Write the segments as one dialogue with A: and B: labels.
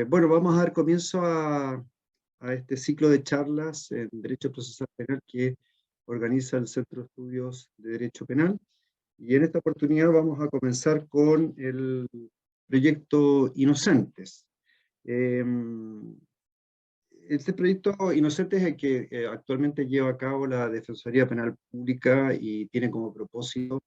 A: Bueno, vamos a dar comienzo a este ciclo de charlas en Derecho Procesal Penal que organiza el Centro de Estudios de Derecho Penal. Y en esta oportunidad vamos a comenzar con el proyecto Inocentes. Este proyecto Inocentes es el que actualmente lleva a cabo la Defensoría Penal Pública y tiene como propósito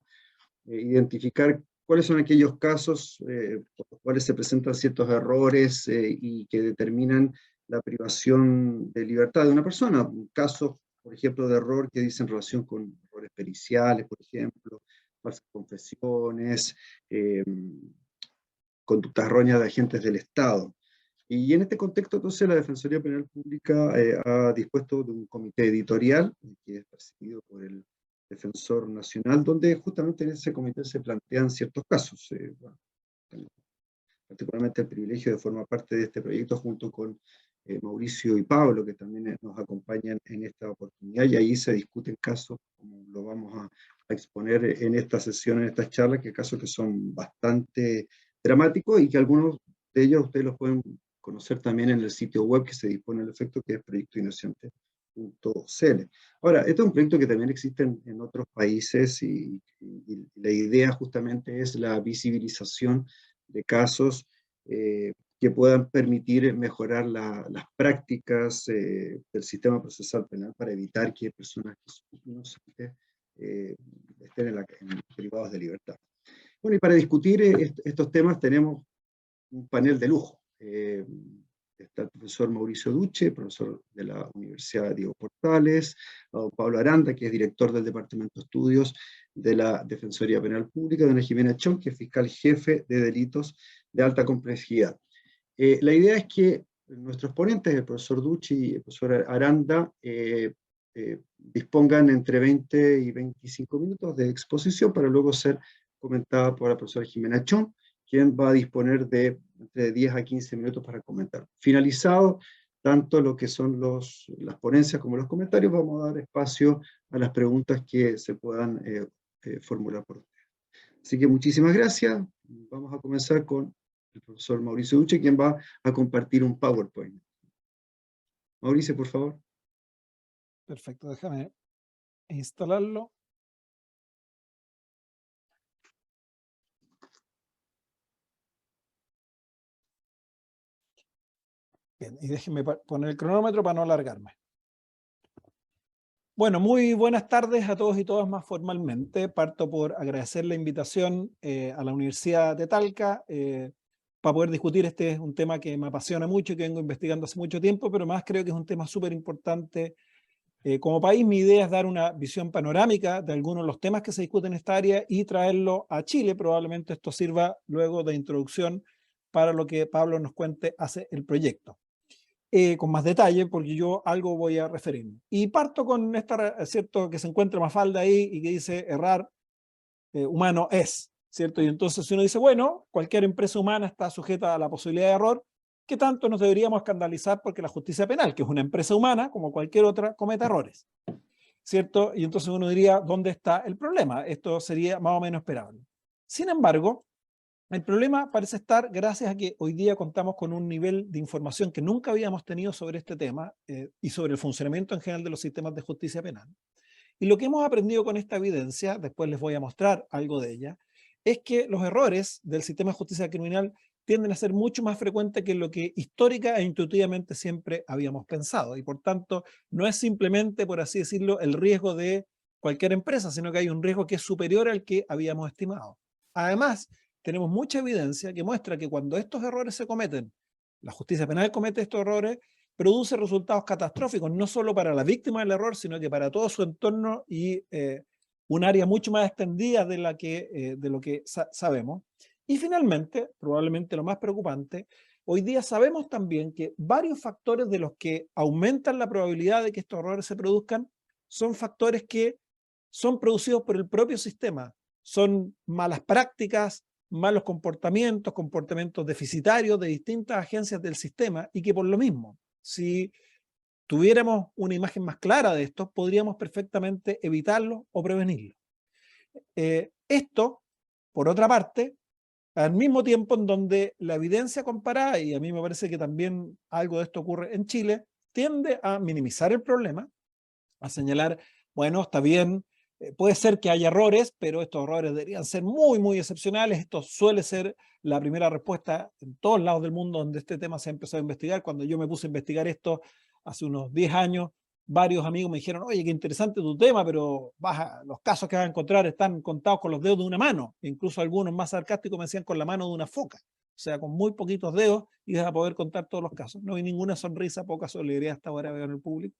A: identificar cuáles son aquellos casos por los cuales se presentan ciertos errores y que determinan la privación de libertad de una persona. Casos, por ejemplo, de error que dicen relación con errores periciales, por ejemplo, falsas confesiones, conductas erróneas de agentes del Estado. Y en este contexto, entonces, la Defensoría Penal Pública ha dispuesto de un comité editorial, que es presidido por el Defensor Nacional, donde justamente en ese comité se plantean ciertos casos. Bueno, tengo particularmente el privilegio de formar parte de este proyecto junto con Mauricio y Pablo, que también nos acompañan en esta oportunidad, y ahí se discuten casos, como lo vamos a exponer en esta sesión, en estas charlas, que casos que son bastante dramáticos y que algunos de ellos ustedes los pueden conocer también en el sitio web que se dispone al efecto, que es proyectoinocente.cl. Ahora, este es un proyecto que también existe en otros países y la idea justamente es la visibilización de casos que puedan permitir mejorar las prácticas del sistema procesal penal para evitar que personas que son inocentes estén privados de libertad. Bueno, y para discutir estos temas tenemos un panel de lujo. Está el profesor Mauricio Duche, profesor de la Universidad Diego Portales, a don Pablo Aranda, que es director del Departamento de Estudios de la Defensoría Penal Pública, doña Jimena Chong, que es fiscal jefe de delitos de alta complejidad. La idea es que nuestros ponentes, el profesor Duche y el profesor Aranda, dispongan entre 20 y 25 minutos de exposición para luego ser comentada por la profesora Jimena Chong, quien va a disponer de entre 10 a 15 minutos para comentar. Finalizado tanto lo que son las ponencias como los comentarios, vamos a dar espacio a las preguntas que se puedan formular por ustedes. Así que muchísimas gracias. Vamos a comenzar con el profesor Mauricio Duche, quien va a compartir un PowerPoint. Mauricio, por favor.
B: Perfecto, déjame instalarlo. Bien, y déjenme poner el cronómetro para no alargarme. Bueno, muy buenas tardes a todos y todas más formalmente. Parto por agradecer la invitación a la Universidad de Talca para poder discutir. Este es un tema que me apasiona mucho y que vengo investigando hace mucho tiempo, pero más creo que es un tema súper importante. Como país, mi idea es dar una visión panorámica de algunos de los temas que se discuten en esta área y traerlo a Chile. Probablemente esto sirva luego de introducción para lo que Pablo nos cuente hace el proyecto. Con más detalle, porque yo algo voy a referirme. Y parto con esta, ¿cierto?, que se encuentra Mafalda ahí y que dice errar humano es, ¿cierto? Y entonces si uno dice, bueno, cualquier empresa humana está sujeta a la posibilidad de error, ¿qué tanto nos deberíamos escandalizar porque la justicia penal, que es una empresa humana, como cualquier otra, cometa errores? ¿Cierto? Y entonces uno diría, ¿dónde está el problema? Esto sería más o menos esperable. Sin embargo, el problema parece estar gracias a que hoy día contamos con un nivel de información que nunca habíamos tenido sobre este tema y sobre el funcionamiento en general de los sistemas de justicia penal. Y lo que hemos aprendido con esta evidencia, después les voy a mostrar algo de ella, es que los errores del sistema de justicia criminal tienden a ser mucho más frecuentes que lo que histórica e intuitivamente siempre habíamos pensado. Y por tanto, no es simplemente, por así decirlo, el riesgo de cualquier empresa, sino que hay un riesgo que es superior al que habíamos estimado. Además, tenemos mucha evidencia que muestra que cuando estos errores se cometen, la justicia penal comete estos errores, produce resultados catastróficos, no solo para la víctima del error, sino que para todo su entorno y un área mucho más extendida de lo que sabemos. Y finalmente, probablemente lo más preocupante, hoy día sabemos también que varios factores de los que aumentan la probabilidad de que estos errores se produzcan son factores que son producidos por el propio sistema. Son malas prácticas, malos comportamientos, comportamientos deficitarios de distintas agencias del sistema y que por lo mismo, si tuviéramos una imagen más clara de esto, podríamos perfectamente evitarlo o prevenirlo. Esto, por otra parte, al mismo tiempo en donde la evidencia comparada, y a mí me parece que también algo de esto ocurre en Chile, tiende a minimizar el problema, a señalar, bueno, está bien, puede ser que haya errores, pero estos errores deberían ser muy, muy excepcionales. Esto suele ser la primera respuesta en todos lados del mundo donde este tema se ha empezado a investigar. Cuando yo me puse a investigar esto hace unos 10 años, varios amigos me dijeron, oye, qué interesante tu tema, pero los casos que vas a encontrar están contados con los dedos de una mano. E incluso algunos más sarcásticos me decían con la mano de una foca. O sea, con muy poquitos dedos y vas a poder contar todos los casos. No hay ninguna sonrisa, poca solidaridad hasta ahora veo en el público.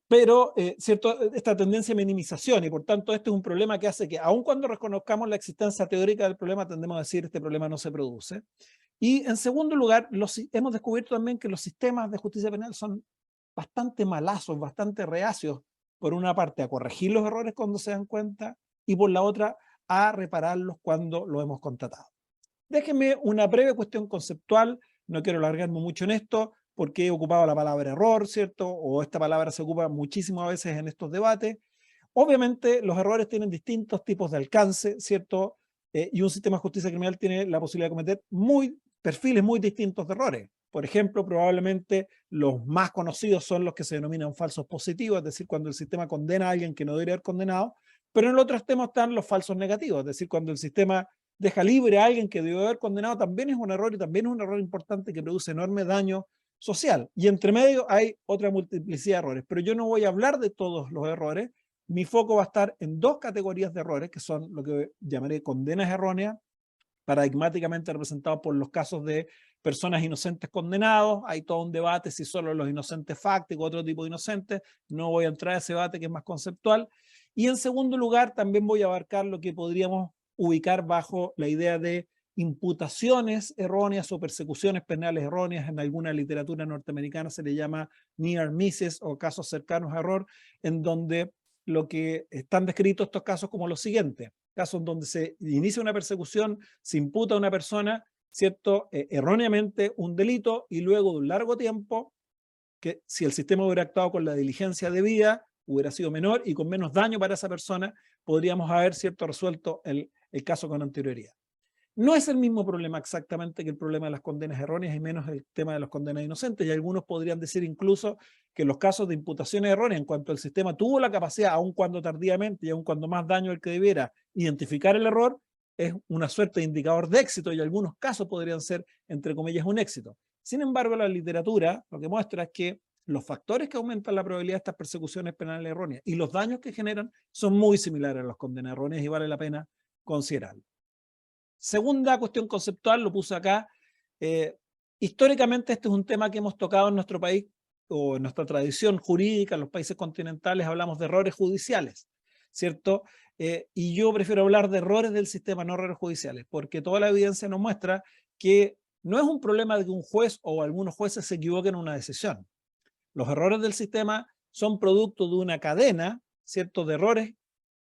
B: Pero cierto, esta tendencia a minimización, y por tanto este es un problema que hace que aun cuando reconozcamos la existencia teórica del problema, tendemos a decir este problema no se produce. Y en segundo lugar, hemos descubierto también que los sistemas de justicia penal son bastante malazos, bastante reacios, por una parte a corregir los errores cuando se dan cuenta y por la otra a repararlos cuando los hemos constatado. Déjenme una breve cuestión conceptual, no quiero alargarme mucho en esto, porque he ocupado la palabra error, ¿cierto? O esta palabra se ocupa muchísimo a veces en estos debates. Obviamente los errores tienen distintos tipos de alcance, ¿cierto? Y un sistema de justicia criminal tiene la posibilidad de cometer perfiles muy distintos de errores. Por ejemplo, probablemente los más conocidos son los que se denominan falsos positivos, es decir, cuando el sistema condena a alguien que no debería haber condenado, pero en el otro extremo están los falsos negativos, es decir, cuando el sistema deja libre a alguien que debió haber condenado, también es un error, y también es un error importante que produce enorme daño social. Y entre medio hay otra multiplicidad de errores, pero yo no voy a hablar de todos los errores. Mi foco va a estar en dos categorías de errores, que son lo que llamaré condenas erróneas, paradigmáticamente representados por los casos de personas inocentes condenados. Hay todo un debate si solo los inocentes fácticos, otro tipo de inocentes. No voy a entrar a ese debate que es más conceptual. Y en segundo lugar, también voy a abarcar lo que podríamos ubicar bajo la idea de imputaciones erróneas o persecuciones penales erróneas. En alguna literatura norteamericana se le llama near misses o casos cercanos a error, en donde lo que están descritos estos casos como los siguientes: casos en donde se inicia una persecución, se imputa a una persona, ¿cierto? Erróneamente un delito, y luego de un largo tiempo, que si el sistema hubiera actuado con la diligencia debida, hubiera sido menor y con menos daño para esa persona, podríamos haber, ¿cierto?, resuelto el caso con anterioridad. No es el mismo problema exactamente que el problema de las condenas erróneas, y menos el tema de las condenas inocentes, y algunos podrían decir incluso que los casos de imputaciones erróneas, en cuanto el sistema tuvo la capacidad, aun cuando tardíamente y aun cuando más daño del que debiera, identificar el error, es una suerte de indicador de éxito, y algunos casos podrían ser, entre comillas, un éxito. Sin embargo, la literatura lo que muestra es que los factores que aumentan la probabilidad de estas persecuciones penales erróneas y los daños que generan son muy similares a las condenas erróneas, y vale la pena considerarlo. Segunda cuestión conceptual, lo puse acá. Históricamente este es un tema que hemos tocado en nuestro país, o en nuestra tradición jurídica, en los países continentales hablamos de errores judiciales, ¿cierto? Y yo prefiero hablar de errores del sistema, no errores judiciales, porque toda la evidencia nos muestra que no es un problema de que un juez o algunos jueces se equivoquen en una decisión. Los errores del sistema son producto de una cadena, ¿cierto?, de errores,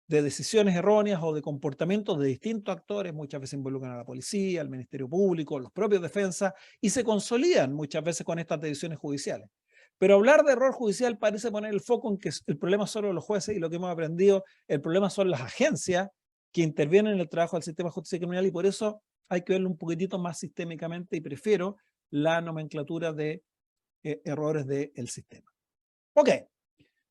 B: de decisiones erróneas o de comportamientos de distintos actores. Muchas veces involucran a la policía, al Ministerio Público, los propios defensas, y se consolidan muchas veces con estas decisiones judiciales. Pero hablar de error judicial parece poner el foco en que el problema son los jueces, y lo que hemos aprendido, el problema son las agencias que intervienen en el trabajo del sistema de justicia criminal, y por eso hay que verlo un poquitito más sistémicamente, y prefiero la nomenclatura de errores del sistema. Ok.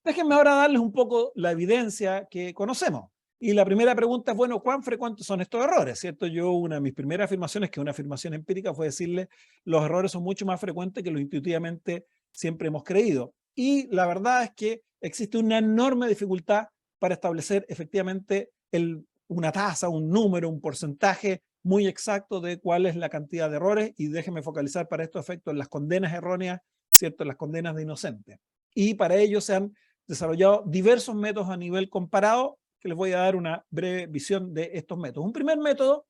B: Déjenme ahora darles un poco la evidencia que conocemos. Y la primera pregunta es, bueno, ¿cuán frecuentes son estos errores? ¿Cierto? Una de mis primeras afirmaciones, que es una afirmación empírica, fue decirle, los errores son mucho más frecuentes que lo intuitivamente siempre hemos creído. Y la verdad es que existe una enorme dificultad para establecer efectivamente una tasa, un número, un porcentaje muy exacto de cuál es la cantidad de errores. Y déjenme focalizar para estos efectos en las condenas erróneas, ¿cierto? En las condenas de inocentes. Y para ello se han desarrollado diversos métodos a nivel comparado, que les voy a dar una breve visión de estos métodos. Un primer método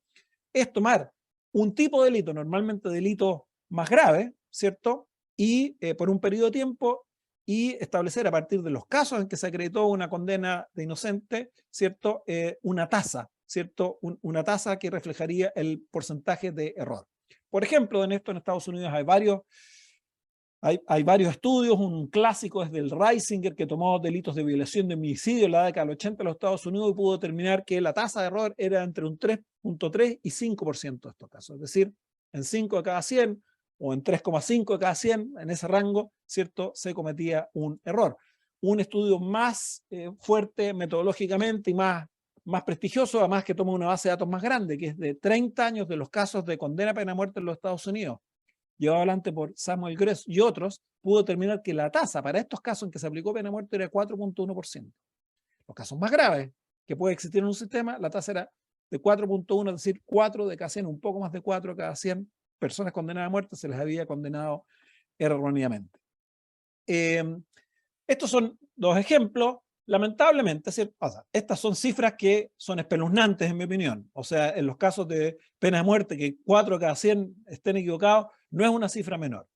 B: es tomar un tipo de delito, normalmente delito más grave, ¿cierto? Y por un periodo de tiempo, y establecer a partir de los casos en que se acreditó una condena de inocente, ¿cierto? Una tasa, ¿cierto? Una tasa que reflejaría el porcentaje de error. Por ejemplo, en Estados Unidos hay varios Hay varios estudios, un clásico es del Reisinger, que tomó delitos de violación de homicidio en la década del 80 en los Estados Unidos y pudo determinar que la tasa de error era entre un 3.3 y 5% de estos casos. Es decir, en 5 de cada 100 o en 3,5 de cada 100, en ese rango, ¿cierto?, se cometía un error. Un estudio más fuerte metodológicamente y más prestigioso, además que toma una base de datos más grande, que es de 30 años de los casos de condena a pena de muerte en los Estados Unidos, llevado adelante por Samuel Gress y otros, pudo determinar que la tasa para estos casos en que se aplicó pena de muerte era 4.1%. Los casos más graves que puede existir en un sistema, la tasa era de 4.1, es decir, 4 de cada 100, un poco más de 4 de cada 100 personas condenadas a muerte se les había condenado erróneamente. Estos son dos ejemplos. Lamentablemente, estas son cifras que son espeluznantes en mi opinión. O sea, en los casos de pena de muerte, que 4 de cada 100 estén equivocados, no es una cifra menor.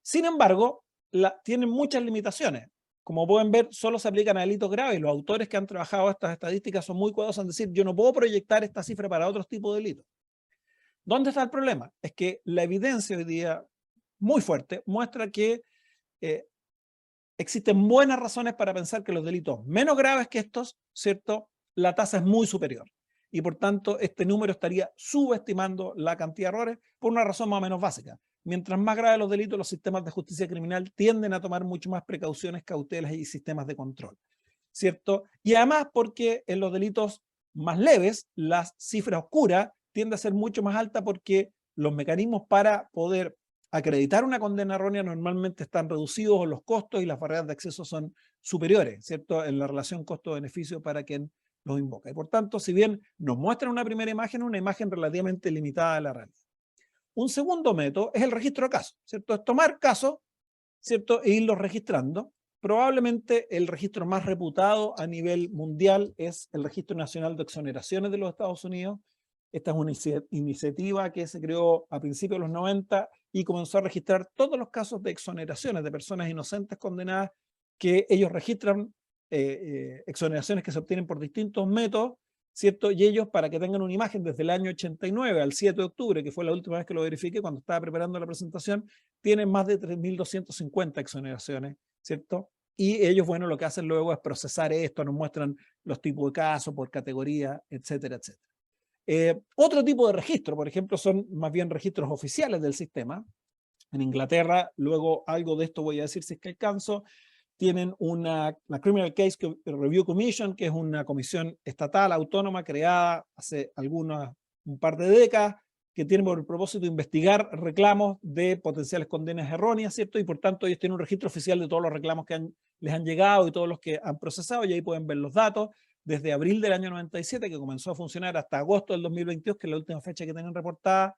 B: Sin embargo, tienen muchas limitaciones. Como pueden ver, solo se aplican a delitos graves. Los autores que han trabajado estas estadísticas son muy cuidadosos en decir, yo no puedo proyectar esta cifra para otros tipos de delitos. ¿Dónde está el problema? Es que la evidencia hoy día, muy fuerte, muestra que existen buenas razones para pensar que los delitos menos graves que estos, ¿cierto?, la tasa es muy superior. Y por tanto, este número estaría subestimando la cantidad de errores por una razón más o menos básica. Mientras más graves los delitos, los sistemas de justicia criminal tienden a tomar mucho más precauciones, cautelas y sistemas de control, ¿cierto? Y además porque en los delitos más leves, la cifra oscura tiende a ser mucho más alta porque los mecanismos para poder acreditar una condena errónea normalmente están reducidos o los costos y las barreras de acceso son superiores, ¿cierto?, en la relación costo-beneficio para quien los invoca. Y por tanto, si bien nos muestran una primera imagen, una imagen relativamente limitada de la realidad. Un segundo método es el registro de casos, ¿cierto? Es tomar casos, ¿cierto?, e irlos registrando. Probablemente el registro más reputado a nivel mundial es el Registro Nacional de Exoneraciones de los Estados Unidos. Esta es una iniciativa que se creó a principios de los 90 y comenzó a registrar todos los casos de exoneraciones de personas inocentes condenadas, que ellos registran exoneraciones que se obtienen por distintos métodos, ¿cierto? Y ellos, para que tengan una imagen, desde el año 89 al 7 de octubre, que fue la última vez que lo verifiqué cuando estaba preparando la presentación, tienen más de 3.250 exoneraciones, ¿cierto? Y ellos, bueno, lo que hacen luego es procesar esto, nos muestran los tipos de casos por categoría, etcétera, etcétera. Otro tipo de registro, por ejemplo, son más bien registros oficiales del sistema. En Inglaterra, luego algo de esto voy a decir si es que alcanzo, tienen la Criminal Case Review Commission, que es una comisión estatal autónoma creada hace un par de décadas, que tiene por propósito investigar reclamos de potenciales condenas erróneas, ¿cierto? Y por tanto ellos tienen un registro oficial de todos los reclamos que les han llegado y todos los que han procesado, y ahí pueden ver los datos. Desde abril del año 97, que comenzó a funcionar, hasta agosto del 2022, que es la última fecha que tienen reportada,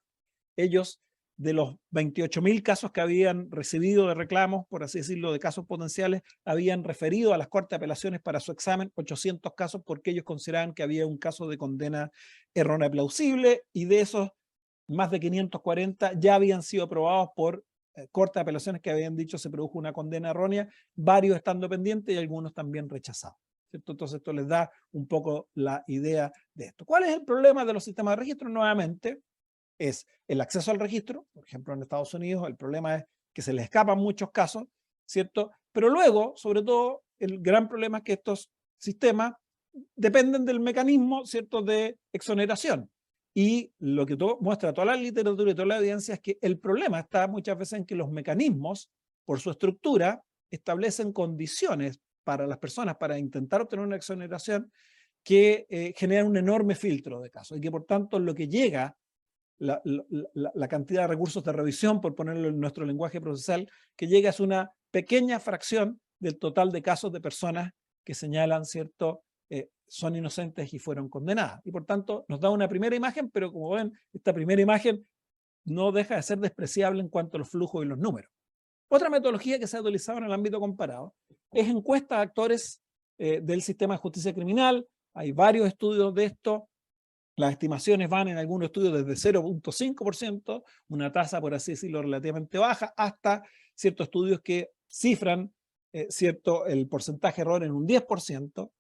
B: ellos, de los 28.000 casos que habían recibido de reclamos, por así decirlo, de casos potenciales, habían referido a las Cortes de Apelaciones para su examen 800 casos porque ellos consideraban que había un caso de condena errónea plausible, y de esos más de 540 ya habían sido aprobados por Cortes de Apelaciones que habían dicho se produjo una condena errónea, varios estando pendientes y algunos también rechazados, ¿cierto? Entonces esto les da un poco la idea de esto. ¿Cuál es el problema de los sistemas de registro? Nuevamente, es el acceso al registro. Por ejemplo, en Estados Unidos el problema es que se les escapan muchos casos, ¿cierto? Pero luego, sobre todo, el gran problema es que estos sistemas dependen del mecanismo, ¿cierto?, de exoneración. Y lo que muestra toda la literatura y toda la evidencia es que el problema está muchas veces en que los mecanismos, por su estructura, establecen condiciones para las personas para intentar obtener una exoneración que generan un enorme filtro de casos y que por tanto lo que llega, la cantidad de recursos de revisión, por ponerlo en nuestro lenguaje procesal, que llega es una pequeña fracción del total de casos de personas que señalan, ¿cierto?, son inocentes y fueron condenadas. Y por tanto nos da una primera imagen, pero como ven, esta primera imagen no deja de ser despreciable en cuanto a los flujos y los números. Otra metodología que se ha utilizado en el ámbito comparado es encuesta de actores del sistema de justicia criminal. Hay varios estudios de esto. Las estimaciones van en algunos estudios desde 0.5%, una tasa, por así decirlo, relativamente baja, hasta ciertos estudios que cifran el porcentaje de error en un 10%.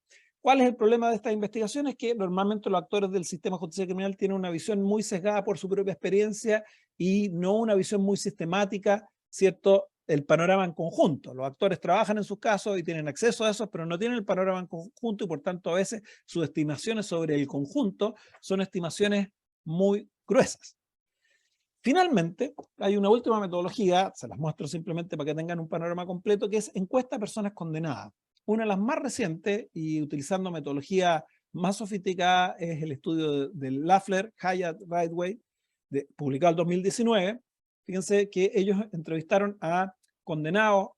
B: ¿Cuál es el problema de estas investigaciones? Que normalmente los actores del sistema de justicia criminal tienen una visión muy sesgada por su propia experiencia y no una visión muy sistemática, ¿cierto?, el panorama en conjunto. Los actores trabajan en sus casos y tienen acceso a esos, pero no tienen el panorama en conjunto y por tanto a veces sus estimaciones sobre el conjunto son estimaciones muy gruesas. Finalmente, hay una última metodología, se las muestro simplemente para que tengan un panorama completo, que es encuesta a personas condenadas. Una de las más recientes y utilizando metodología más sofisticada es el estudio de Lafler, Hyatt, Ridgway, publicado en 2019. Fíjense que ellos entrevistaron a condenados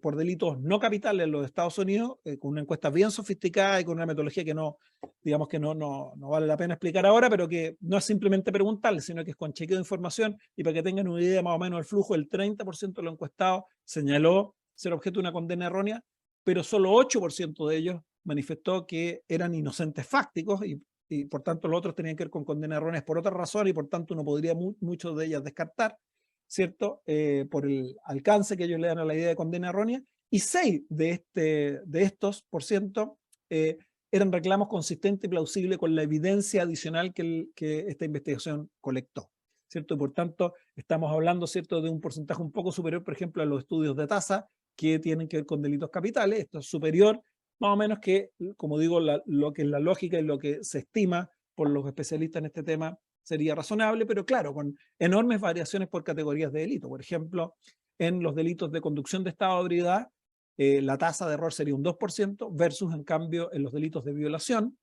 B: por delitos no capitales en los Estados Unidos, con una encuesta bien sofisticada y con una metodología que no, digamos que no vale la pena explicar ahora, pero que no es simplemente preguntarles, sino que es con chequeo de información, y para que tengan una idea más o menos del flujo, el 30% de los encuestados señaló ser objeto de una condena errónea, pero solo 8% de ellos manifestó que eran inocentes fácticos y por tanto los otros tenían que ver con condenas erróneas por otras razones y por tanto uno podría muchos de ellas descartar, ¿cierto? Por el alcance que ellos le dan a la idea de condena errónea, y 6 de estos por ciento eran reclamos consistentes y plausibles con la evidencia adicional que esta investigación colectó, ¿cierto? Y por tanto estamos hablando, ¿cierto?, de un porcentaje un poco superior, por ejemplo, a los estudios de tasa que tienen que ver con delitos capitales. Esto es superior más o menos que, como digo, lo que es la lógica y lo que se estima por los especialistas en este tema sería razonable, pero claro, con enormes variaciones por categorías de delito. Por ejemplo, en los delitos de conducción de estado de ebriedad, la tasa de error sería un 2% versus, en cambio, en los delitos de violación,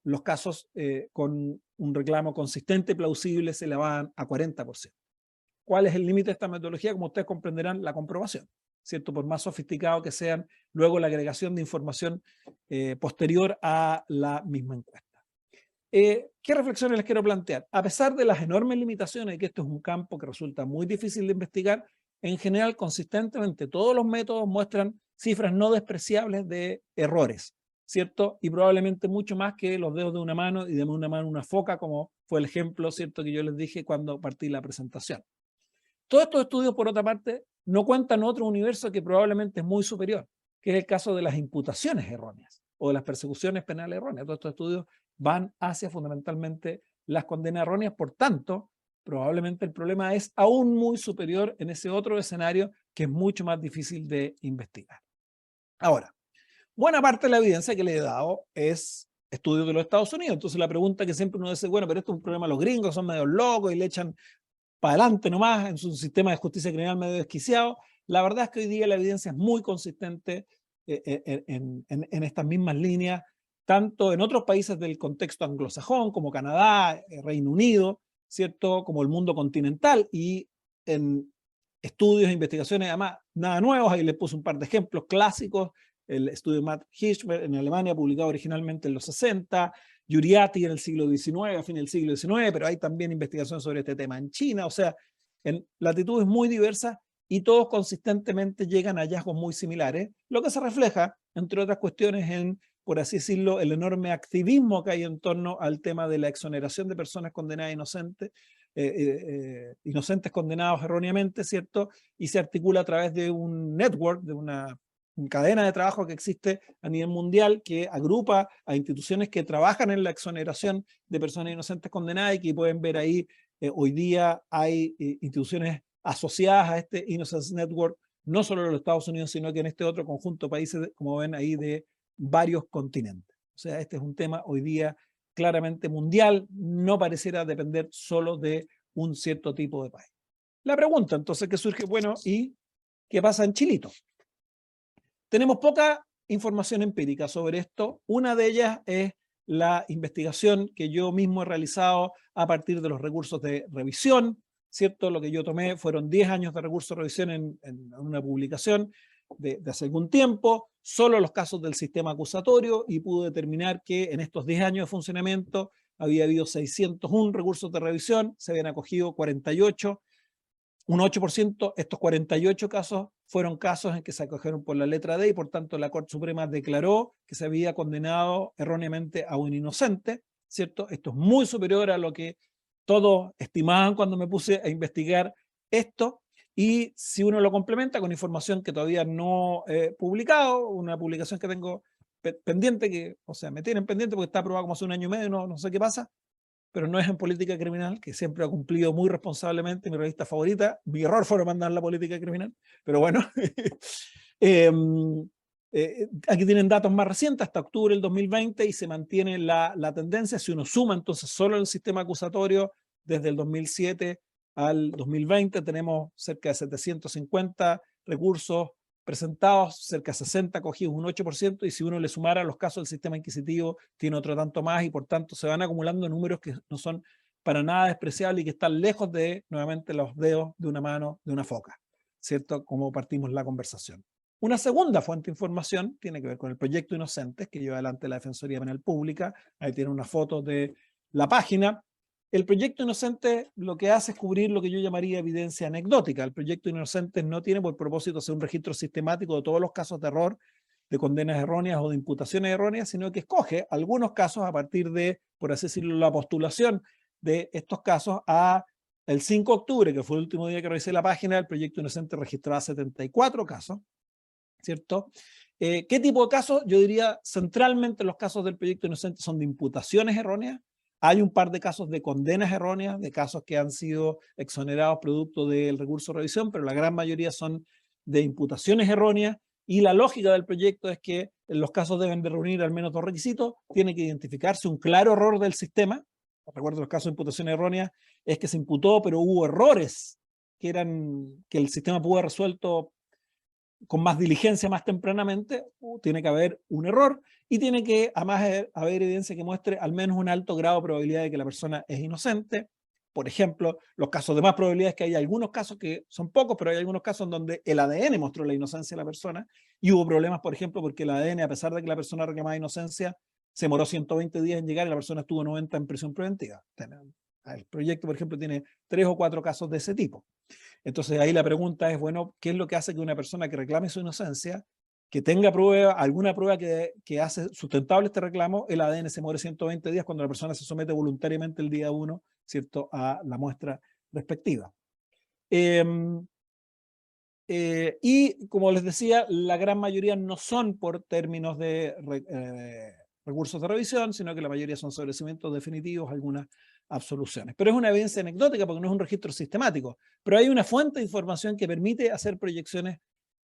B: los casos con un reclamo consistente y plausible se elevaban a 40%. ¿Cuál es el límite de esta metodología? Como ustedes comprenderán, la comprobación, ¿cierto? Por más sofisticado que sean, luego la agregación de información posterior a la misma encuesta. ¿Qué reflexiones les quiero plantear? A pesar de las enormes limitaciones y que esto es un campo que resulta muy difícil de investigar, en general, consistentemente, todos los métodos muestran cifras no despreciables de errores, ¿cierto? Y probablemente mucho más que los dedos de una mano y de una mano una foca, como fue el ejemplo, ¿cierto?, que yo les dije cuando partí la presentación. Todos estos estudios, por otra parte, no cuentan otro universo que probablemente es muy superior, que es el caso de las imputaciones erróneas o de las persecuciones penales erróneas. Todos estos estudios van hacia fundamentalmente las condenas erróneas. Por tanto, probablemente el problema es aún muy superior en ese otro escenario que es mucho más difícil de investigar. Ahora, buena parte de la evidencia que le he dado es estudios de los Estados Unidos. Entonces la pregunta que siempre uno dice, bueno, pero esto es un problema de los gringos, son medio locos y le echan para adelante nomás en su sistema de justicia criminal medio desquiciado. La verdad es que hoy día la evidencia es muy consistente en estas mismas líneas, tanto en otros países del contexto anglosajón como Canadá, Reino Unido, ¿cierto?, como el mundo continental, y en estudios e investigaciones además nada nuevos. Ahí les puse un par de ejemplos clásicos: el estudio de Matt Hirschberg en Alemania, publicado originalmente en los 60, Yuriati en el siglo XIX, a fin del siglo XIX, pero hay también investigación sobre este tema en China. O sea, en latitudes muy diversas, y todos consistentemente llegan a hallazgos muy similares, lo que se refleja, entre otras cuestiones, en, por así decirlo, el enorme activismo que hay en torno al tema de la exoneración de personas condenadas inocentes, inocentes condenados erróneamente, ¿cierto? Y se articula a través de un network, de una cadena de trabajo que existe a nivel mundial, que agrupa a instituciones que trabajan en la exoneración de personas inocentes condenadas, y que pueden ver ahí, hoy día hay instituciones asociadas a este Innocence Network, no solo en los Estados Unidos, sino que en este otro conjunto de países, como ven ahí, de varios continentes. O sea, este es un tema hoy día claramente mundial, no pareciera depender solo de un cierto tipo de país. La pregunta entonces que surge, bueno, ¿y qué pasa en Chilito? Tenemos poca información empírica sobre esto. Una de ellas es la investigación que yo mismo he realizado a partir de los recursos de revisión, ¿cierto? Lo que yo tomé fueron 10 años de recursos de revisión en una publicación de hace algún tiempo, solo los casos del sistema acusatorio, y pude determinar que en estos 10 años de funcionamiento había habido 601 recursos de revisión, se habían acogido 48, un 8%. Estos 48 casos fueron casos en que se acogieron por la letra D, y por tanto la Corte Suprema declaró que se había condenado erróneamente a un inocente, ¿cierto? Esto es muy superior a lo que todos estimaban cuando me puse a investigar esto. Y si uno lo complementa con información que todavía no he publicado, una publicación que tengo pendiente, que, o sea, me tienen pendiente porque está aprobada como hace un año y medio, no sé qué pasa, pero no es en política criminal, que siempre ha cumplido muy responsablemente, mi revista favorita. Mi error fue mandar la política criminal, pero bueno. Aquí tienen datos más recientes, hasta octubre del 2020, y se mantiene la tendencia. Si uno suma entonces solo el sistema acusatorio, desde el 2007 al 2020, tenemos cerca de 750 recursos presentados, cerca de 60 cogidos, un 8%, y si uno le sumara los casos del sistema inquisitivo, tiene otro tanto más, y por tanto se van acumulando números que no son para nada despreciables y que están lejos de, nuevamente, los dedos de una mano de una foca, ¿cierto? Como partimos la conversación. Una segunda fuente de información tiene que ver con el proyecto Inocentes, que lleva adelante la Defensoría Penal Pública. Ahí tiene una foto de la página. El proyecto Inocentes lo que hace es cubrir lo que yo llamaría evidencia anecdótica. El proyecto Inocentes no tiene por propósito hacer un registro sistemático de todos los casos de error, de condenas erróneas o de imputaciones erróneas, sino que escoge algunos casos a partir de, por así decirlo, la postulación de estos casos a el 5 de octubre, que fue el último día que revisé la página. El proyecto Inocentes registraba 74 casos, ¿cierto? ¿Qué tipo de casos? Yo diría centralmente los casos del proyecto Inocentes son de imputaciones erróneas. Hay un par de casos de condenas erróneas, de casos que han sido exonerados producto del recurso de revisión, pero la gran mayoría son de imputaciones erróneas, y la lógica del proyecto es que los casos deben de reunir al menos dos requisitos. Tiene que identificarse un claro error del sistema. Recuerdo los casos de imputaciones erróneas es que se imputó, pero hubo errores que el sistema pudo haber resuelto con más diligencia más tempranamente. Tiene que haber un error, y tiene que además haber evidencia que muestre al menos un alto grado de probabilidad de que la persona es inocente. Por ejemplo, los casos de más probabilidad es que hay algunos casos que son pocos, pero hay algunos casos en donde el ADN mostró la inocencia de la persona, y hubo problemas, por ejemplo, porque el ADN, a pesar de que la persona reclamaba inocencia, se demoró 120 días en llegar y la persona estuvo 90 en prisión preventiva. El proyecto, por ejemplo, tiene 3 o 4 casos de ese tipo. Entonces ahí la pregunta es, bueno, ¿qué es lo que hace que una persona que reclame su inocencia, que tenga alguna prueba que hace sustentable este reclamo, el ADN se muere 120 días cuando la persona se somete voluntariamente el día 1, ¿cierto?, a la muestra respectiva? Y como les decía, la gran mayoría no son por términos de recursos de revisión, sino que la mayoría son sobreseimientos definitivos, algunas absoluciones. Pero es una evidencia anecdótica porque no es un registro sistemático, pero hay una fuente de información que permite hacer proyecciones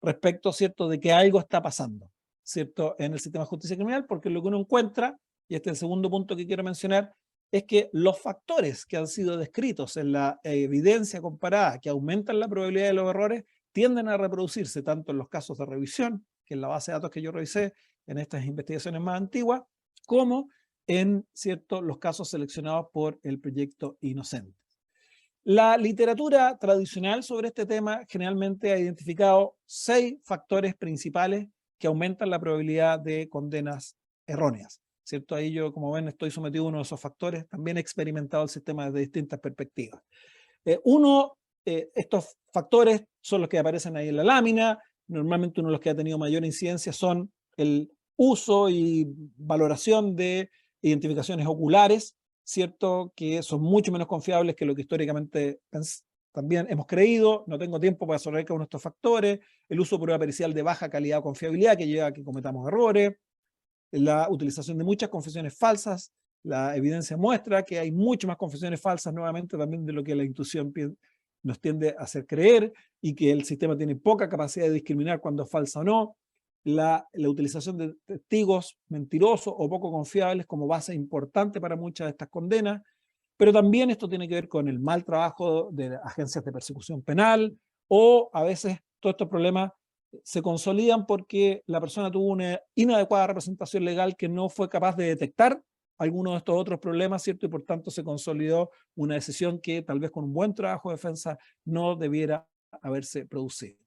B: respecto, ¿cierto?, de que algo está pasando, ¿cierto?, en el sistema de justicia criminal, porque lo que uno encuentra, y este es el segundo punto que quiero mencionar, es que los factores que han sido descritos en la evidencia comparada que aumentan la probabilidad de los errores tienden a reproducirse tanto en los casos de revisión, que es la base de datos que yo revisé en estas investigaciones más antiguas, como en, ¿cierto?, los casos seleccionados por el proyecto Inocentes. La literatura tradicional sobre este tema generalmente ha identificado 6 factores principales que aumentan la probabilidad de condenas erróneas, ¿cierto? Ahí yo, como ven, estoy sometido a uno de esos factores. También he experimentado el sistema desde distintas perspectivas. Estos factores son los que aparecen ahí en la lámina. Normalmente uno de los que ha tenido mayor incidencia son el uso y valoración de identificaciones oculares, ¿cierto?, que son mucho menos confiables que lo que históricamente también hemos creído. No tengo tiempo para sobre cada uno de estos factores. El uso de prueba pericial de baja calidad o confiabilidad, que lleva a que cometamos errores. La utilización de muchas confesiones falsas. La evidencia muestra que hay muchas más confesiones falsas, nuevamente, también de lo que la intuición nos tiende a hacer creer, y que el sistema tiene poca capacidad de discriminar cuando es falsa o no. La utilización de testigos mentirosos o poco confiables como base importante para muchas de estas condenas, pero también esto tiene que ver con el mal trabajo de agencias de persecución penal, o a veces todos estos problemas se consolidan porque la persona tuvo una inadecuada representación legal que no fue capaz de detectar algunos de estos otros problemas, ¿cierto? Y por tanto se consolidó una decisión que tal vez con un buen trabajo de defensa no debiera haberse producido.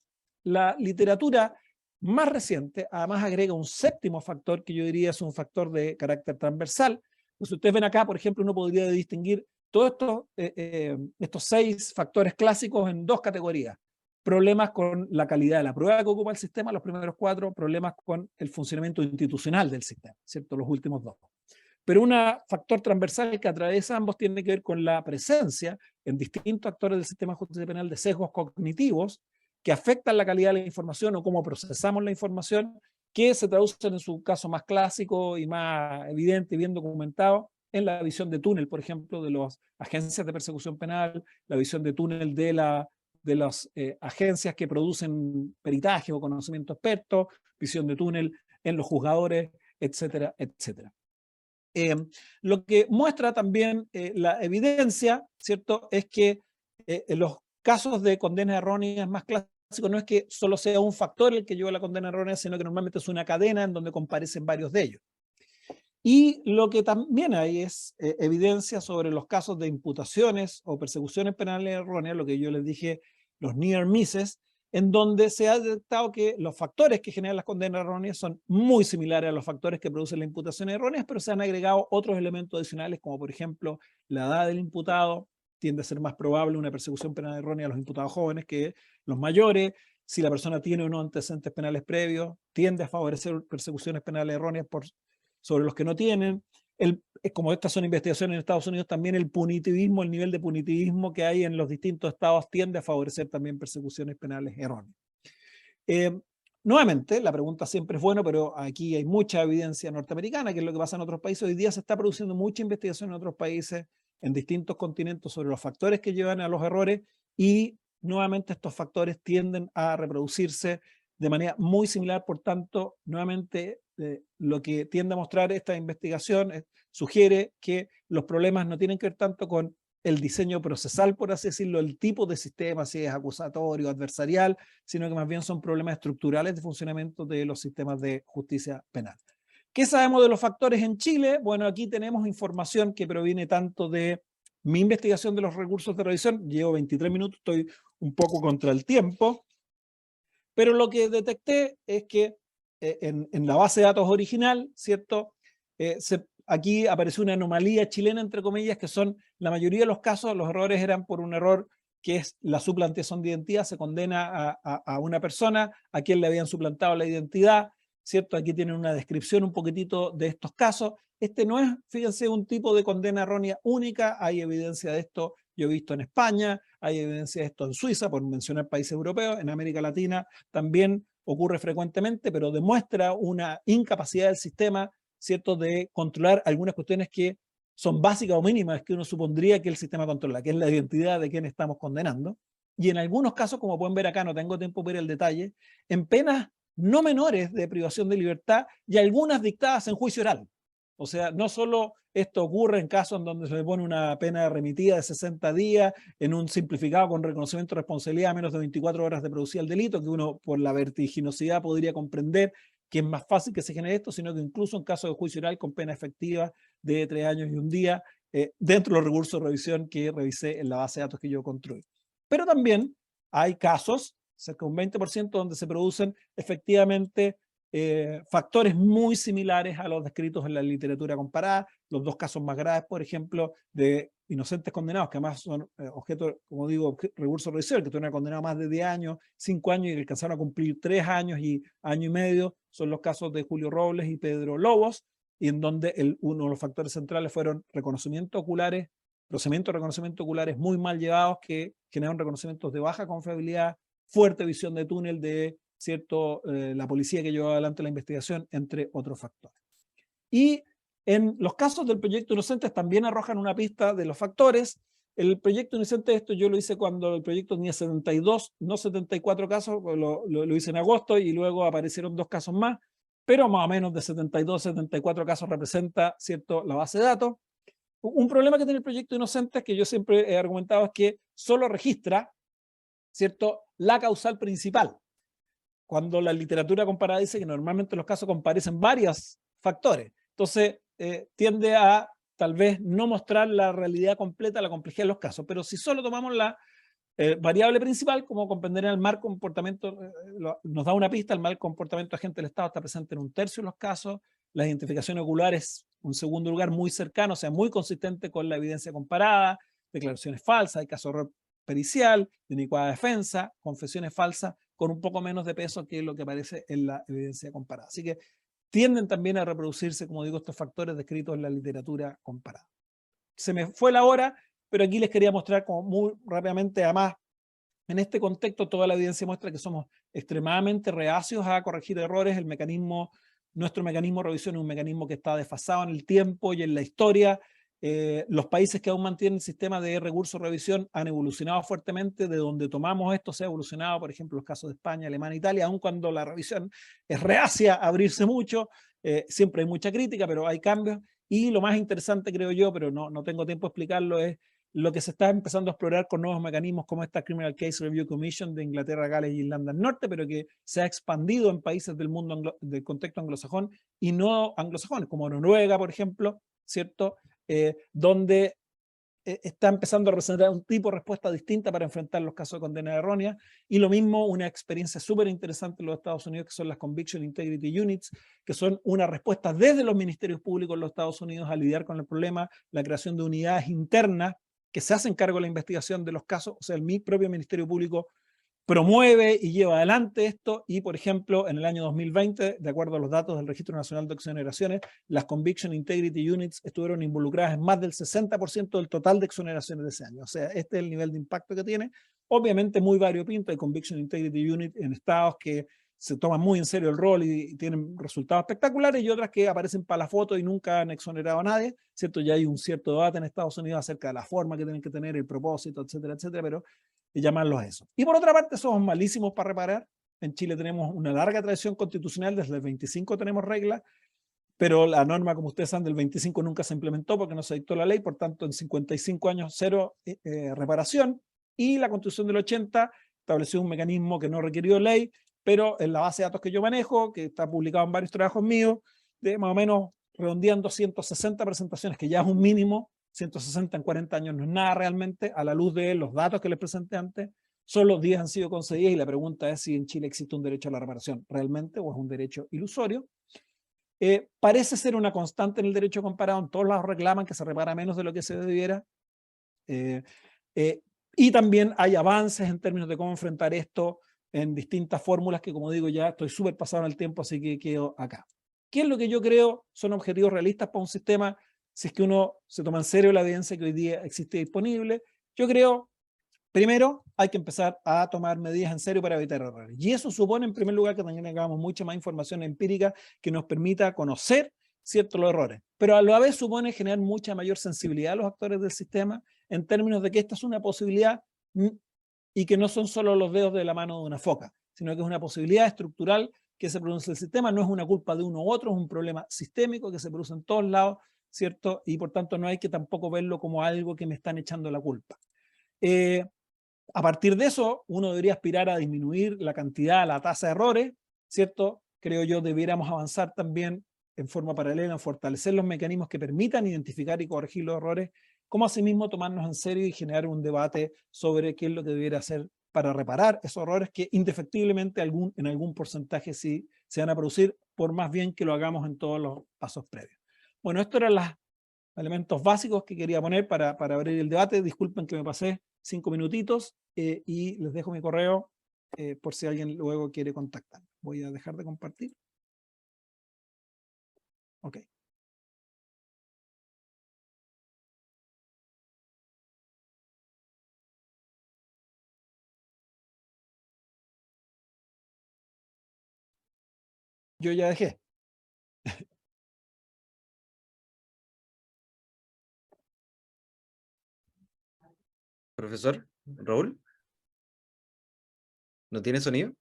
B: La literatura más reciente además agrega un 7º factor que yo diría es un factor de carácter transversal. Pues ustedes ven acá, por ejemplo, uno podría distinguir todos estos 6 factores clásicos en 2 categorías. Problemas con la calidad de la prueba que ocupa el sistema, los primeros 4, problemas con el funcionamiento institucional del sistema, ¿cierto?, los últimos 2. Pero un factor transversal que atraviesa ambos tiene que ver con la presencia en distintos actores del sistema de justicia penal de sesgos cognitivos que afectan la calidad de la información o cómo procesamos la información, que se traducen en su caso más clásico y más evidente y bien documentado en la visión de túnel, por ejemplo, de las agencias de persecución penal, la visión de túnel de las agencias que producen peritaje o conocimiento experto, visión de túnel en los juzgadores, etcétera, etcétera. Lo que muestra también la evidencia, ¿cierto?, es que en los casos de condenas erróneas más clásicos no es que solo sea un factor el que lleva a la condena errónea, sino que normalmente es una cadena en donde comparecen varios de ellos. Y lo que también hay es evidencia sobre los casos de imputaciones o persecuciones penales erróneas, lo que yo les dije, los near misses, en donde se ha detectado que los factores que generan las condenas erróneas son muy similares a los factores que producen las imputaciones erróneas, pero se han agregado otros elementos adicionales, como por ejemplo la edad del imputado. Tiende a ser más probable una persecución penal errónea a los imputados jóvenes que los mayores. Si la persona tiene o no antecedentes penales previos, tiende a favorecer persecuciones penales erróneas sobre los que no tienen. Como estas son investigaciones en Estados Unidos, también el punitivismo, el nivel de punitivismo que hay en los distintos estados tiende a favorecer también persecuciones penales erróneas. Nuevamente, la pregunta siempre es bueno, pero aquí hay mucha evidencia norteamericana, que es lo que pasa en otros países. Hoy día se está produciendo mucha investigación en otros países, en distintos continentes, sobre los factores que llevan a los errores, y nuevamente estos factores tienden a reproducirse de manera muy similar. Por tanto, nuevamente, lo que tiende a mostrar esta investigación sugiere que los problemas no tienen que ver tanto con el diseño procesal, por así decirlo, el tipo de sistema, si es acusatorio, adversarial, sino que más bien son problemas estructurales de funcionamiento de los sistemas de justicia penal. ¿Qué sabemos de los factores en Chile? Bueno, aquí tenemos información que proviene tanto de mi investigación de los recursos de revisión. Llevo 23 minutos, estoy un poco contra el tiempo, pero lo que detecté es que en la base de datos original, ¿cierto? Aquí apareció una anomalía chilena, entre comillas, que son la mayoría de los casos, los errores eran por un error que es la suplantación de identidad. Se condena a una persona a quien le habían suplantado la identidad, ¿cierto? Aquí tienen una descripción un poquitito de estos casos. Este no es, fíjense, un tipo de condena errónea única, hay evidencia de esto, yo he visto en España, hay evidencia de esto en Suiza, por mencionar países europeos, en América Latina también ocurre frecuentemente, pero demuestra una incapacidad del sistema, ¿cierto?, de controlar algunas cuestiones que son básicas o mínimas que uno supondría que el sistema controla, que es la identidad de quien estamos condenando. Y en algunos casos, como pueden ver acá, no tengo tiempo para ver el detalle, en penas no menores de privación de libertad y algunas dictadas en juicio oral. O sea, no solo esto ocurre en casos en donde se le pone una pena remitida de 60 días en un simplificado con reconocimiento de responsabilidad a menos de 24 horas de producir el delito, que uno por la vertiginosidad podría comprender que es más fácil que se genere esto, sino que incluso en casos de juicio oral con pena efectiva de 3 años y 1 día, dentro de los recursos de revisión que revisé en la base de datos que yo construí. Pero también hay casos, cerca de un 20%, donde se producen efectivamente factores muy similares a los descritos en la literatura comparada. Los dos casos más graves, por ejemplo, de inocentes condenados, que además son objeto, como digo, recurso de revisión, que tuvieron condenado más de 10 años, 5 años y que alcanzaron a cumplir 3 años y año y medio, son los casos de Julio Robles y Pedro Lobos, y en donde uno de los factores centrales fueron reconocimientos oculares, procedimientos de reconocimiento oculares muy mal llevados que generaron reconocimientos de baja confiabilidad, fuerte visión de túnel de ¿cierto? La policía que llevaba adelante la investigación, entre otros factores. Y en los casos del proyecto Inocentes también arrojan una pista de los factores. El proyecto Inocentes, esto yo lo hice cuando el proyecto tenía 72, no 74 casos, lo hice en agosto y luego aparecieron 2 casos más, pero más o menos de 72, 74 casos representa, ¿cierto?, la base de datos. Un problema que tiene el proyecto Inocentes, que yo siempre he argumentado, es que solo registra, ¿cierto?, la causal principal, cuando la literatura comparada dice que normalmente los casos comparecen varios factores. Entonces, tiende a tal vez no mostrar la realidad completa, la complejidad de los casos, pero si solo tomamos la variable principal, como comprender el mal comportamiento, nos da una pista, el mal comportamiento agente del Estado está presente en 1/3 de los casos, la identificación ocular es un segundo lugar muy cercano, o sea, muy consistente con la evidencia comparada, declaraciones falsas, hay caso de error pericial, de inicuada defensa, confesiones falsas, con un poco menos de peso que lo que aparece en la evidencia comparada. Así que tienden también a reproducirse, como digo, estos factores descritos en la literatura comparada. Se me fue la hora, pero aquí les quería mostrar como muy rápidamente, además, en este contexto toda la evidencia muestra que somos extremadamente reacios a corregir errores. Nuestro mecanismo de revisión es un mecanismo que está desfasado en el tiempo y en la historia. Los países que aún mantienen el sistema de recursos de revisión han evolucionado fuertemente. De donde tomamos esto se ha evolucionado, por ejemplo, los casos de España, Alemania, Italia, aun cuando la revisión es reacia a abrirse mucho, siempre hay mucha crítica, pero hay cambios. Y lo más interesante, creo yo, pero no tengo tiempo de explicarlo, es lo que se está empezando a explorar con nuevos mecanismos como esta Criminal Case Review Commission de Inglaterra, Gales y Irlanda del Norte, pero que se ha expandido en países del mundo del contexto anglosajón y no anglosajones, como Noruega, por ejemplo, ¿cierto? Donde está empezando a representar un tipo de respuesta distinta para enfrentar los casos de condena errónea, y lo mismo una experiencia súper interesante en los Estados Unidos, que son las Conviction Integrity Units, que son una respuesta desde los ministerios públicos en los Estados Unidos a lidiar con el problema, la creación de unidades internas que se hacen cargo de la investigación de los casos. O sea, el propio Ministerio Público promueve y lleva adelante esto, y por ejemplo en el año 2020, de acuerdo a los datos del Registro Nacional de Exoneraciones, las Conviction Integrity Units estuvieron involucradas en más del 60% del total de exoneraciones de ese año. O sea, este es el nivel de impacto que tiene, obviamente muy variopinto. Hay Conviction Integrity Unit en estados que se toman muy en serio el rol y tienen resultados espectaculares, y otras que aparecen para la foto y nunca han exonerado a nadie, ¿cierto? Ya hay un cierto debate en Estados Unidos acerca de la forma que tienen que tener, el propósito, etcétera, etcétera, pero llamarlos eso. Y por otra parte, somos malísimos para reparar. En Chile tenemos una larga tradición constitucional, desde el 25 tenemos reglas, pero la norma, como ustedes saben, del 25 nunca se implementó porque no se dictó la ley, por tanto en 55 años cero reparación, y la Constitución del 80 estableció un mecanismo que no requirió ley, pero en la base de datos que yo manejo, que está publicado en varios trabajos míos, de más o menos redondeando 160 presentaciones, que ya es un mínimo. 160 en 40 años no es nada realmente, a la luz de los datos que les presenté antes. Solo 10 han sido concedidas, y la pregunta es si en Chile existe un derecho a la reparación realmente o es un derecho ilusorio. Parece ser una constante en el derecho comparado, en todos lados reclaman que se repara menos de lo que se debiera. Y también hay avances en términos de cómo enfrentar esto en distintas fórmulas que, como digo, ya estoy súper pasado en el tiempo, así que quedo acá. ¿Qué es lo que yo creo son objetivos realistas para un sistema si es que uno se toma en serio la evidencia que hoy día existe disponible? Yo creo, primero, hay que empezar a tomar medidas en serio para evitar errores. Y eso supone, en primer lugar, que también tengamos mucha más información empírica que nos permita conocer ciertos los errores. Pero a la vez supone generar mucha mayor sensibilidad a los actores del sistema en términos de que esta es una posibilidad y que no son solo los dedos de la mano de una foca, sino que es una posibilidad estructural que se produce en el sistema. No es una culpa de uno u otro, es un problema sistémico que se produce en todos lados, ¿cierto? Y por tanto no hay que tampoco verlo como algo que me están echando la culpa. A partir de eso, uno debería aspirar a disminuir la cantidad, la tasa de errores, ¿cierto? Creo yo debiéramos avanzar también en forma paralela en fortalecer los mecanismos que permitan identificar y corregir los errores, como asimismo tomarnos en serio y generar un debate sobre qué es lo que debiera hacer para reparar esos errores que indefectiblemente en algún porcentaje sí se van a producir, por más bien que lo hagamos en todos los pasos previos. Bueno, estos eran los elementos básicos que quería poner para abrir el debate. Disculpen que me pasé 5 minutitos y les dejo mi correo por si alguien luego quiere contactar. Voy a dejar de compartir. Ok. Yo ya dejé.
C: Profesor, Raúl, ¿no tiene sonido?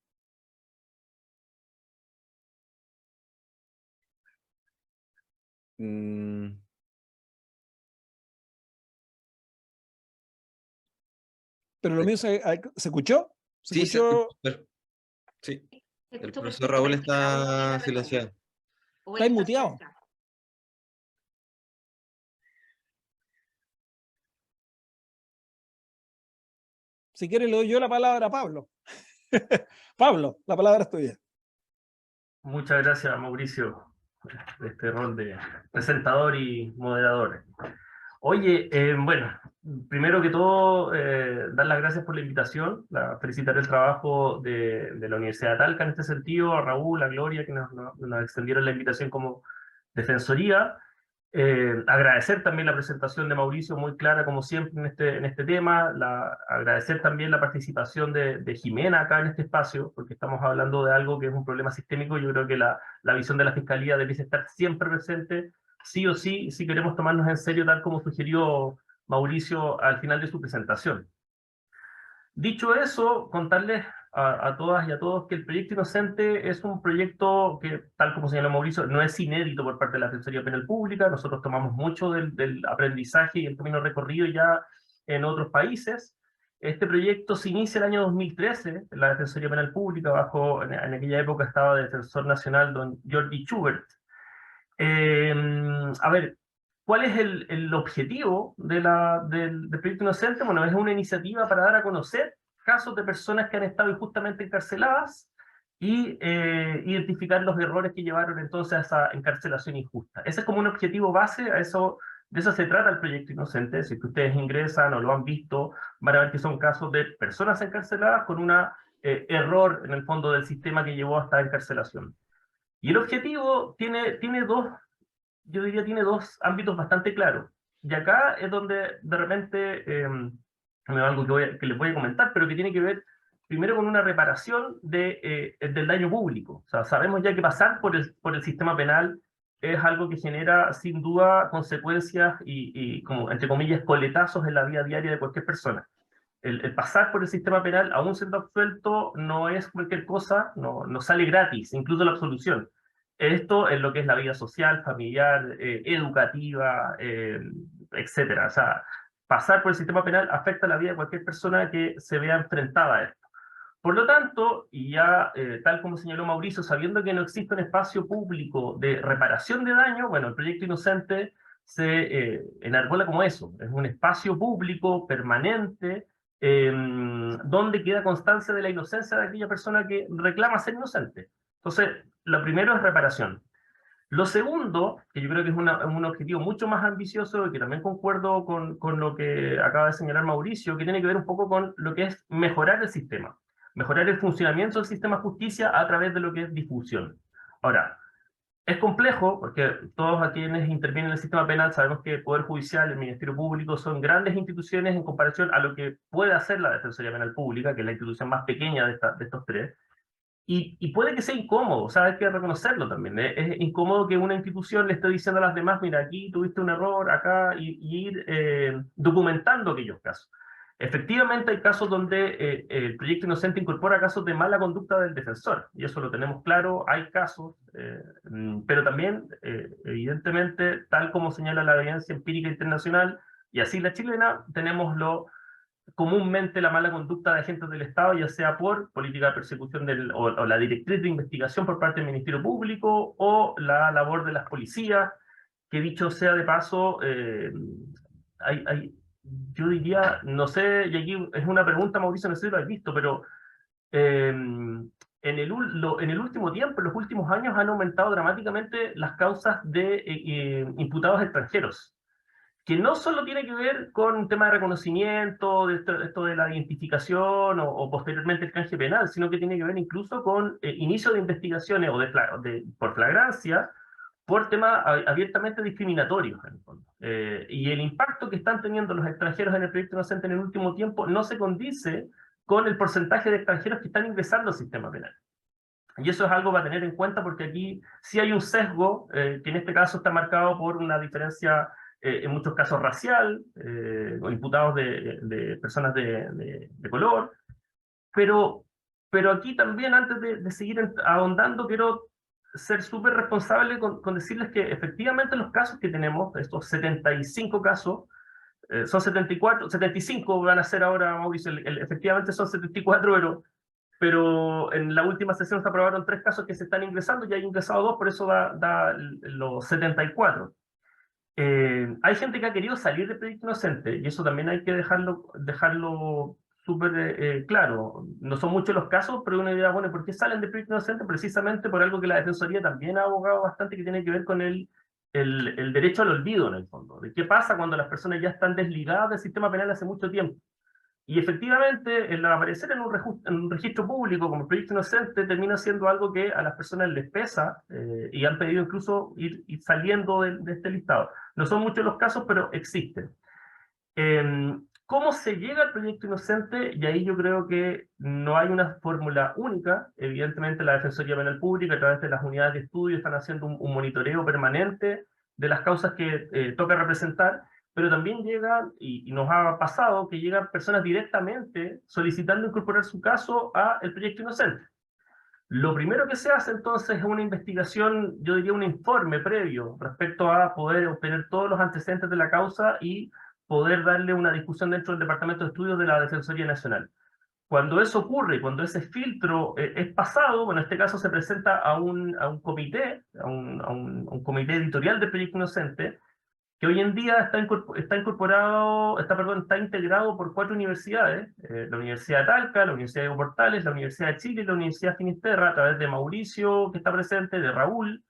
B: Pero lo mío se escuchó. ¿Se
C: Sí,
B: escuchó?
C: sí.
D: Se
C: El
D: escuchó
C: profesor Raúl
D: perfectamente, la voz
C: está
D: era
C: silenciado.
D: o
B: Está
D: él está
B: muteado.
D: cerca.
B: Si quiere le doy yo la palabra a Pablo. Pablo, la palabra es tuya.
E: Muchas gracias, Mauricio, por este rol de presentador y moderador. Oye, bueno, primero que todo, dar las gracias por la invitación, felicitar el trabajo de la Universidad de Talca en este sentido, a Raúl, a Gloria, que nos extendieron la invitación como defensoría. Agradecer también la presentación de Mauricio, muy clara como siempre en este tema, agradecer también la participación de Jimena acá en este espacio, porque estamos hablando de algo que es un problema sistémico. Yo creo que la visión de la Fiscalía debe estar siempre presente sí o sí, si queremos tomarnos en serio, tal como sugirió Mauricio al final de su presentación. Dicho eso, contarles a todas y a todos que el proyecto Inocente es un proyecto que, tal como señaló Mauricio, no es inédito por parte de la Defensoría Penal Pública. Nosotros tomamos mucho del aprendizaje y el camino recorrido ya en otros países. Este proyecto se inicia el año 2013 en la Defensoría Penal Pública, en aquella época estaba de Defensor Nacional don Jordi Schubert. A ver, ¿cuál es el objetivo del proyecto Inocente? Bueno, es una iniciativa para dar a conocer casos de personas que han estado injustamente encarceladas y identificar los errores que llevaron entonces a esa encarcelación injusta. Ese es como un objetivo base, de eso se trata el proyecto Inocente. Si ustedes ingresan o lo han visto, van a ver que son casos de personas encarceladas con un error en el fondo del sistema que llevó a esta encarcelación. Y el objetivo tiene dos, yo diría, tiene dos ámbitos bastante claros. Y acá es donde de repente algo que les voy a comentar, pero que tiene que ver primero con una reparación del daño público. O sea, sabemos ya que pasar por el sistema penal es algo que genera sin duda consecuencias y como, entre comillas, coletazos en la vida diaria de cualquier persona. El pasar por el sistema penal, aún siendo absuelto, no es cualquier cosa, no sale gratis, incluso la absolución. Esto es lo que es la vida social, familiar, educativa, etcétera. O sea, pasar por el sistema penal afecta la vida de cualquier persona que se vea enfrentada a esto. Por lo tanto, y ya tal como señaló Mauricio, sabiendo que no existe un espacio público de reparación de daño, bueno, el proyecto Inocente se enarbola como eso, es un espacio público permanente donde queda constancia de la inocencia de aquella persona que reclama ser inocente. Entonces, lo primero es reparación. Lo segundo, que yo creo que es un objetivo mucho más ambicioso y que también concuerdo con lo que acaba de señalar Mauricio, que tiene que ver un poco con lo que es mejorar el sistema, mejorar el funcionamiento del sistema de justicia a través de lo que es difusión. Ahora, es complejo porque todos a quienes intervienen en el sistema penal sabemos que el Poder Judicial y el Ministerio Público son grandes instituciones en comparación a lo que puede hacer la Defensoría Penal Pública, que es la institución más pequeña de estos tres. Y puede que sea incómodo, o sea, hay que reconocerlo también. Es incómodo que una institución le esté diciendo a las demás, mira, aquí tuviste un error, acá, y ir documentando aquellos casos. Efectivamente hay casos donde el proyecto Inocente incorpora casos de mala conducta del defensor, y eso lo tenemos claro, hay casos, pero también, evidentemente, tal como señala la evidencia empírica internacional, y así la chilena, tenemos comúnmente la mala conducta de agentes del Estado, ya sea por política de persecución o la directriz de investigación por parte del Ministerio Público, o la labor de las policías, que dicho sea de paso, yo diría, no sé, y aquí es una pregunta, Mauricio, no sé si lo has visto, pero en el último tiempo, en los últimos años, han aumentado dramáticamente las causas de imputados extranjeros, que no solo tiene que ver con un tema de reconocimiento, de esto de la identificación o posteriormente el canje penal, sino que tiene que ver incluso con inicio de investigaciones o por flagrancia, por temas abiertamente discriminatorios, en el fondo. Y el impacto que están teniendo los extranjeros en el proyecto Inocente en el último tiempo no se condice con el porcentaje de extranjeros que están ingresando al sistema penal. Y eso es algo para tener en cuenta porque aquí sí hay un sesgo, que en este caso está marcado por una diferencia, en muchos casos racial, o imputados de personas de color, pero aquí también, antes de seguir ahondando, quiero ser súper responsable con decirles que efectivamente los casos que tenemos, estos 75 casos, son 74, 75 van a ser ahora, Mauricio, efectivamente son 74, pero en la última sesión se aprobaron 3 casos que se están ingresando, ya hay ingresado 2, por eso da los 74. Hay gente que ha querido salir del proyecto Inocente, y eso también hay que dejarlo súper claro. No son muchos los casos, pero uno dirá, bueno, ¿por qué salen del proyecto Inocente? Precisamente por algo que la Defensoría también ha abogado bastante, que tiene que ver con el derecho al olvido, en el fondo. ¿De qué pasa cuando las personas ya están desligadas del sistema penal hace mucho tiempo? Y efectivamente, el aparecer en un registro público como proyecto Inocente termina siendo algo que a las personas les pesa, y han pedido incluso ir saliendo de este listado. No son muchos los casos, pero existen. ¿Cómo se llega al proyecto Inocente? Y ahí yo creo que no hay una fórmula única. Evidentemente la Defensoría Penal Pública, a través de las unidades de estudio, están haciendo un monitoreo permanente de las causas que toca representar, pero también llegan, y nos ha pasado, que llegan personas directamente solicitando incorporar su caso a el proyecto Inocente. Lo primero que se hace entonces es una investigación, yo diría un informe previo, respecto a poder obtener todos los antecedentes de la causa y poder darle una discusión dentro del Departamento de Estudios de la Defensoría Nacional. Cuando eso ocurre, cuando ese filtro es pasado, bueno, en este caso se presenta a un comité, a un comité editorial del Proyecto Inocente, que hoy en día está integrado por 4 universidades, la Universidad de Talca, la Universidad de Diego Portales, la Universidad de Chile y la Universidad de Finisterra, a través de Mauricio, que está presente, de Raúl,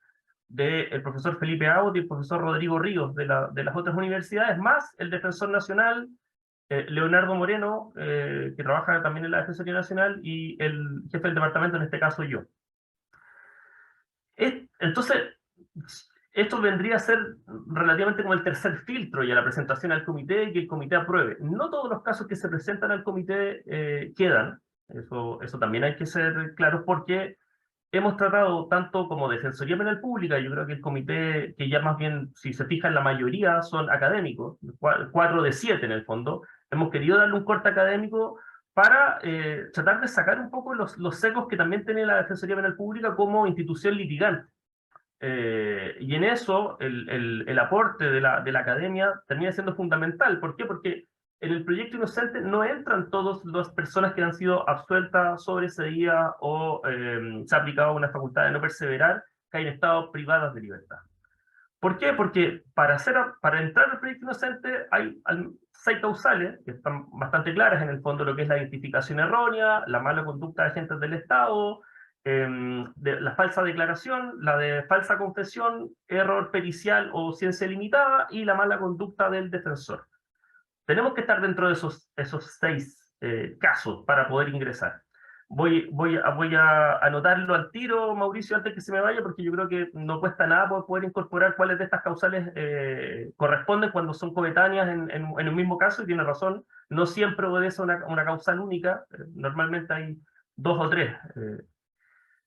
E: del profesor Felipe Aut y el profesor Rodrigo Ríos de las otras universidades, más el defensor nacional, Leonardo Moreno, que trabaja también en la Defensoría Nacional, y el jefe del departamento, en este caso yo. Entonces, esto vendría a ser relativamente como el tercer filtro y a la presentación al comité y que el comité apruebe. No todos los casos que se presentan al comité quedan, eso también hay que ser claros, porque hemos tratado tanto como Defensoría Penal Pública, yo creo que el comité, que ya más bien, si se fijan, la mayoría son académicos, 4 de 7 en el fondo, hemos querido darle un corte académico para tratar de sacar un poco los secos que también tiene la Defensoría Penal Pública como institución litigante. Y en eso el aporte de la academia termina siendo fundamental. ¿Por qué? Porque en el proyecto Inocente no entran todas las personas que han sido absueltas sobre ese día o se ha aplicado una facultad de no perseverar, que hayan estado privadas de libertad. ¿Por qué? Porque para entrar al proyecto Inocente hay 6 causales que están bastante claras, en el fondo, lo que es la identificación errónea, la mala conducta de agentes del Estado, de la falsa declaración, la de falsa confesión, error pericial o ciencia limitada, y la mala conducta del defensor. Tenemos que estar dentro de esos 6 casos para poder ingresar. Voy a anotarlo al tiro, Mauricio, antes que se me vaya, porque yo creo que no cuesta nada poder incorporar cuáles de estas causales corresponden cuando son coetáneas en un mismo caso, y tiene razón, no siempre obedece a una causal única, normalmente hay 2 o 3.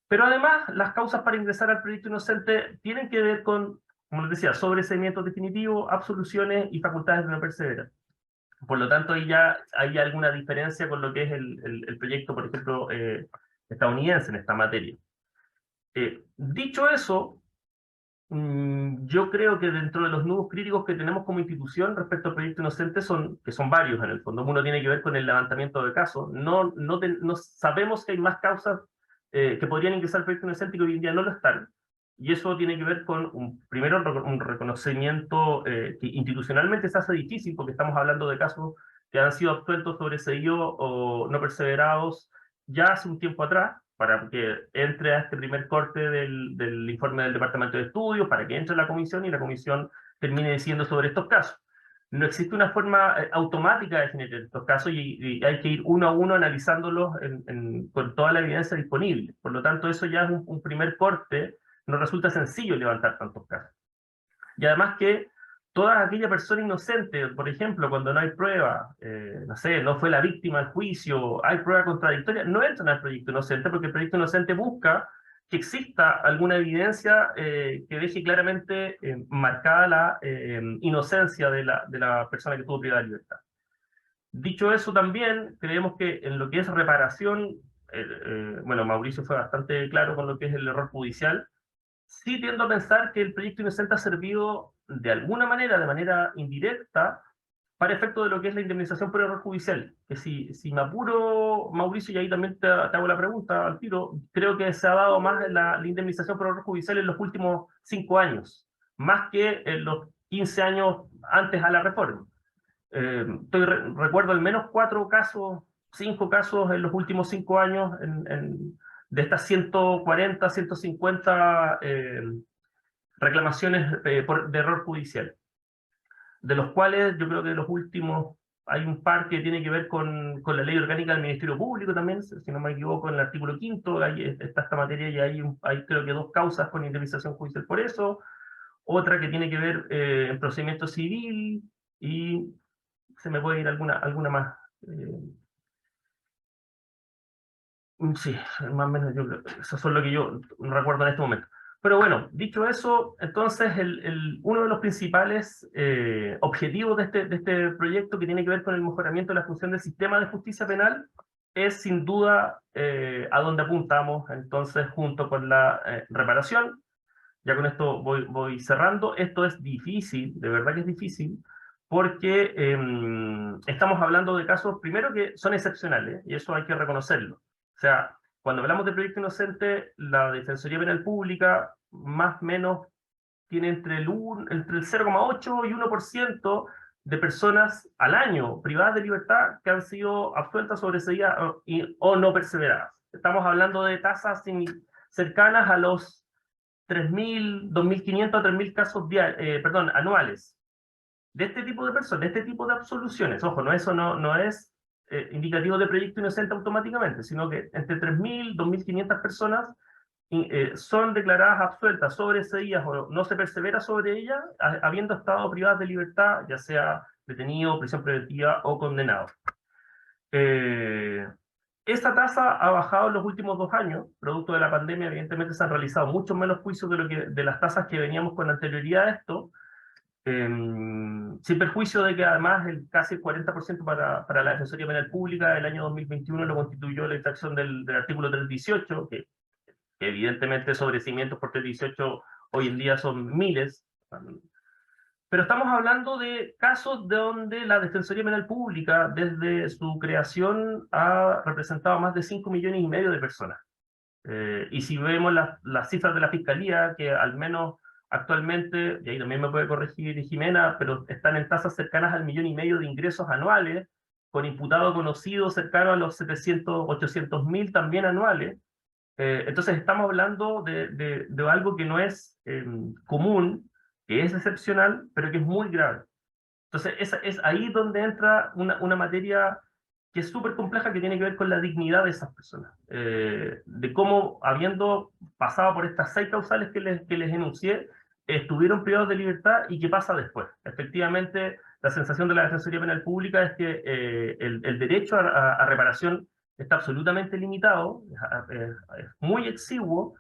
E: Pero además, las causas para ingresar al proyecto Inocente tienen que ver con, como les decía, sobreseimientos definitivos, absoluciones y facultades de no perseverar. Por lo tanto, ahí ya hay alguna diferencia con lo que es el proyecto, por ejemplo, estadounidense en esta materia. Dicho eso, yo creo que dentro de los nudos críticos que tenemos como institución respecto al proyecto Inocente, que son varios en el fondo. Uno tiene que ver con el levantamiento de casos. No sabemos que hay más causas que podrían ingresar al proyecto Inocente y que hoy en día no lo están. Y eso tiene que ver con, primero, un reconocimiento que institucionalmente se hace difícil, porque estamos hablando de casos que han sido absueltos, sobreseídos o no perseverados ya hace un tiempo atrás, para que entre a este primer corte del informe del Departamento de Estudios, para que entre a la comisión y la comisión termine diciendo sobre estos casos. No existe una forma automática de definir estos casos y hay que ir uno a uno analizándolos con toda la evidencia disponible. Por lo tanto, eso ya es un primer corte. No resulta sencillo levantar tantos casos. Y además que toda aquella persona inocente, por ejemplo, cuando no hay prueba, no sé, no fue la víctima del juicio, hay prueba contradictoria, no entran al proyecto Inocente, porque el proyecto Inocente busca que exista alguna evidencia que deje claramente marcada la inocencia de la persona que estuvo privada de libertad. Dicho eso, también creemos que en lo que es reparación, bueno, Mauricio fue bastante claro con lo que es el error judicial. Sí tiendo a pensar que el proyecto Inocente ha servido de alguna manera, de manera indirecta, para efecto de lo que es la indemnización por error judicial. Que si me apuro, Mauricio, y ahí también te hago la pregunta al tiro, creo que se ha dado más la indemnización por error judicial en los últimos 5 años, más que en los 15 años antes a la reforma. Recuerdo al menos 4 casos, 5 casos en los últimos 5 años de estas 140, 150 reclamaciones de error judicial, de los cuales yo creo que de los últimos hay un par que tiene que ver con la ley orgánica del Ministerio Público también, si no me equivoco, en el artículo 5º, ahí está esta materia y hay creo que 2 causas con indemnización judicial por eso, otra que tiene que ver en procedimiento civil, y se me puede ir alguna más. Sí, más o menos, eso es lo que yo recuerdo en este momento. Pero bueno, dicho eso, entonces uno de los principales objetivos de este proyecto, que tiene que ver con el mejoramiento de la función del sistema de justicia penal, es sin duda a donde apuntamos entonces junto con la reparación. Ya con esto voy cerrando. Esto es difícil, de verdad que es difícil, porque estamos hablando de casos, primero, que son excepcionales, y eso hay que reconocerlo. O sea, cuando hablamos de proyecto inocente, la Defensoría Penal Pública más o menos tiene entre el 0,8 y 1% de personas al año privadas de libertad que han sido absueltas, sobreseídas o no perseveradas. Estamos hablando de tasas cercanas a los 3.000, 2.500 a 3.000 casos anuales de este tipo de personas, de este tipo de absoluciones. Ojo, eso no es indicativo de proyecto inocente automáticamente, sino que entre 3.000, 2.500 personas son declaradas absueltas, sobreseídas o no se persevera sobre ellas, habiendo estado privadas de libertad, ya sea detenido, prisión preventiva o condenado. Esta tasa ha bajado en los últimos 2 años, producto de la pandemia. Evidentemente se han realizado muchos menos juicios de las tasas que veníamos con anterioridad a esto, sin perjuicio de que además casi el 40% para la Defensoría Penal Pública el año 2021 lo constituyó la infracción del artículo 318, que evidentemente sobrecimientos por 318 hoy en día son miles. Pero estamos hablando de casos donde la Defensoría Penal Pública, desde su creación, ha representado más de 5,5 millones de personas. Y si vemos las cifras de la Fiscalía, que al menos actualmente, y ahí también me puede corregir Jimena, pero están en tasas cercanas al 1,5 millones de ingresos anuales, con imputados conocidos cercanos a los 700, 800.000 también anuales. Entonces estamos hablando de algo que no es común, que es excepcional, pero que es muy grave. Entonces es ahí donde entra una materia que es súper compleja, que tiene que ver con la dignidad de esas personas. De cómo, habiendo pasado por estas 6 causales que les enuncié, estuvieron privados de libertad y qué pasa después. Efectivamente, la sensación de la Defensoría Penal Pública es que el derecho a reparación está absolutamente limitado, es muy exiguo,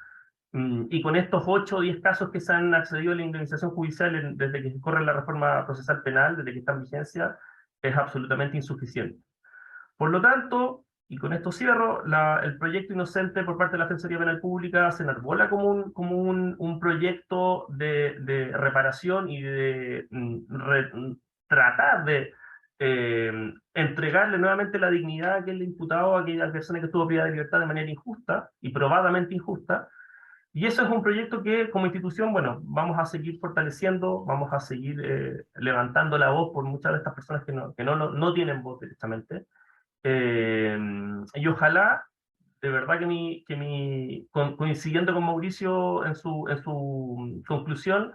E: y con estos 8 o 10 casos que se han accedido a la indemnización judicial desde que corre la reforma procesal penal, desde que está en vigencia, es absolutamente insuficiente. Por lo tanto, y con esto cierro, el proyecto inocente por parte de la Defensoría Penal Pública se enarbola como un proyecto de reparación y de tratar de entregarle nuevamente la dignidad a aquel imputado, a aquella persona que estuvo privada de libertad de manera injusta y probadamente injusta. Y eso es un proyecto que, como institución, bueno, vamos a seguir fortaleciendo, vamos a seguir levantando la voz por muchas de estas personas que no tienen voz directamente. Y ojalá, de verdad coincidiendo con Mauricio en su conclusión,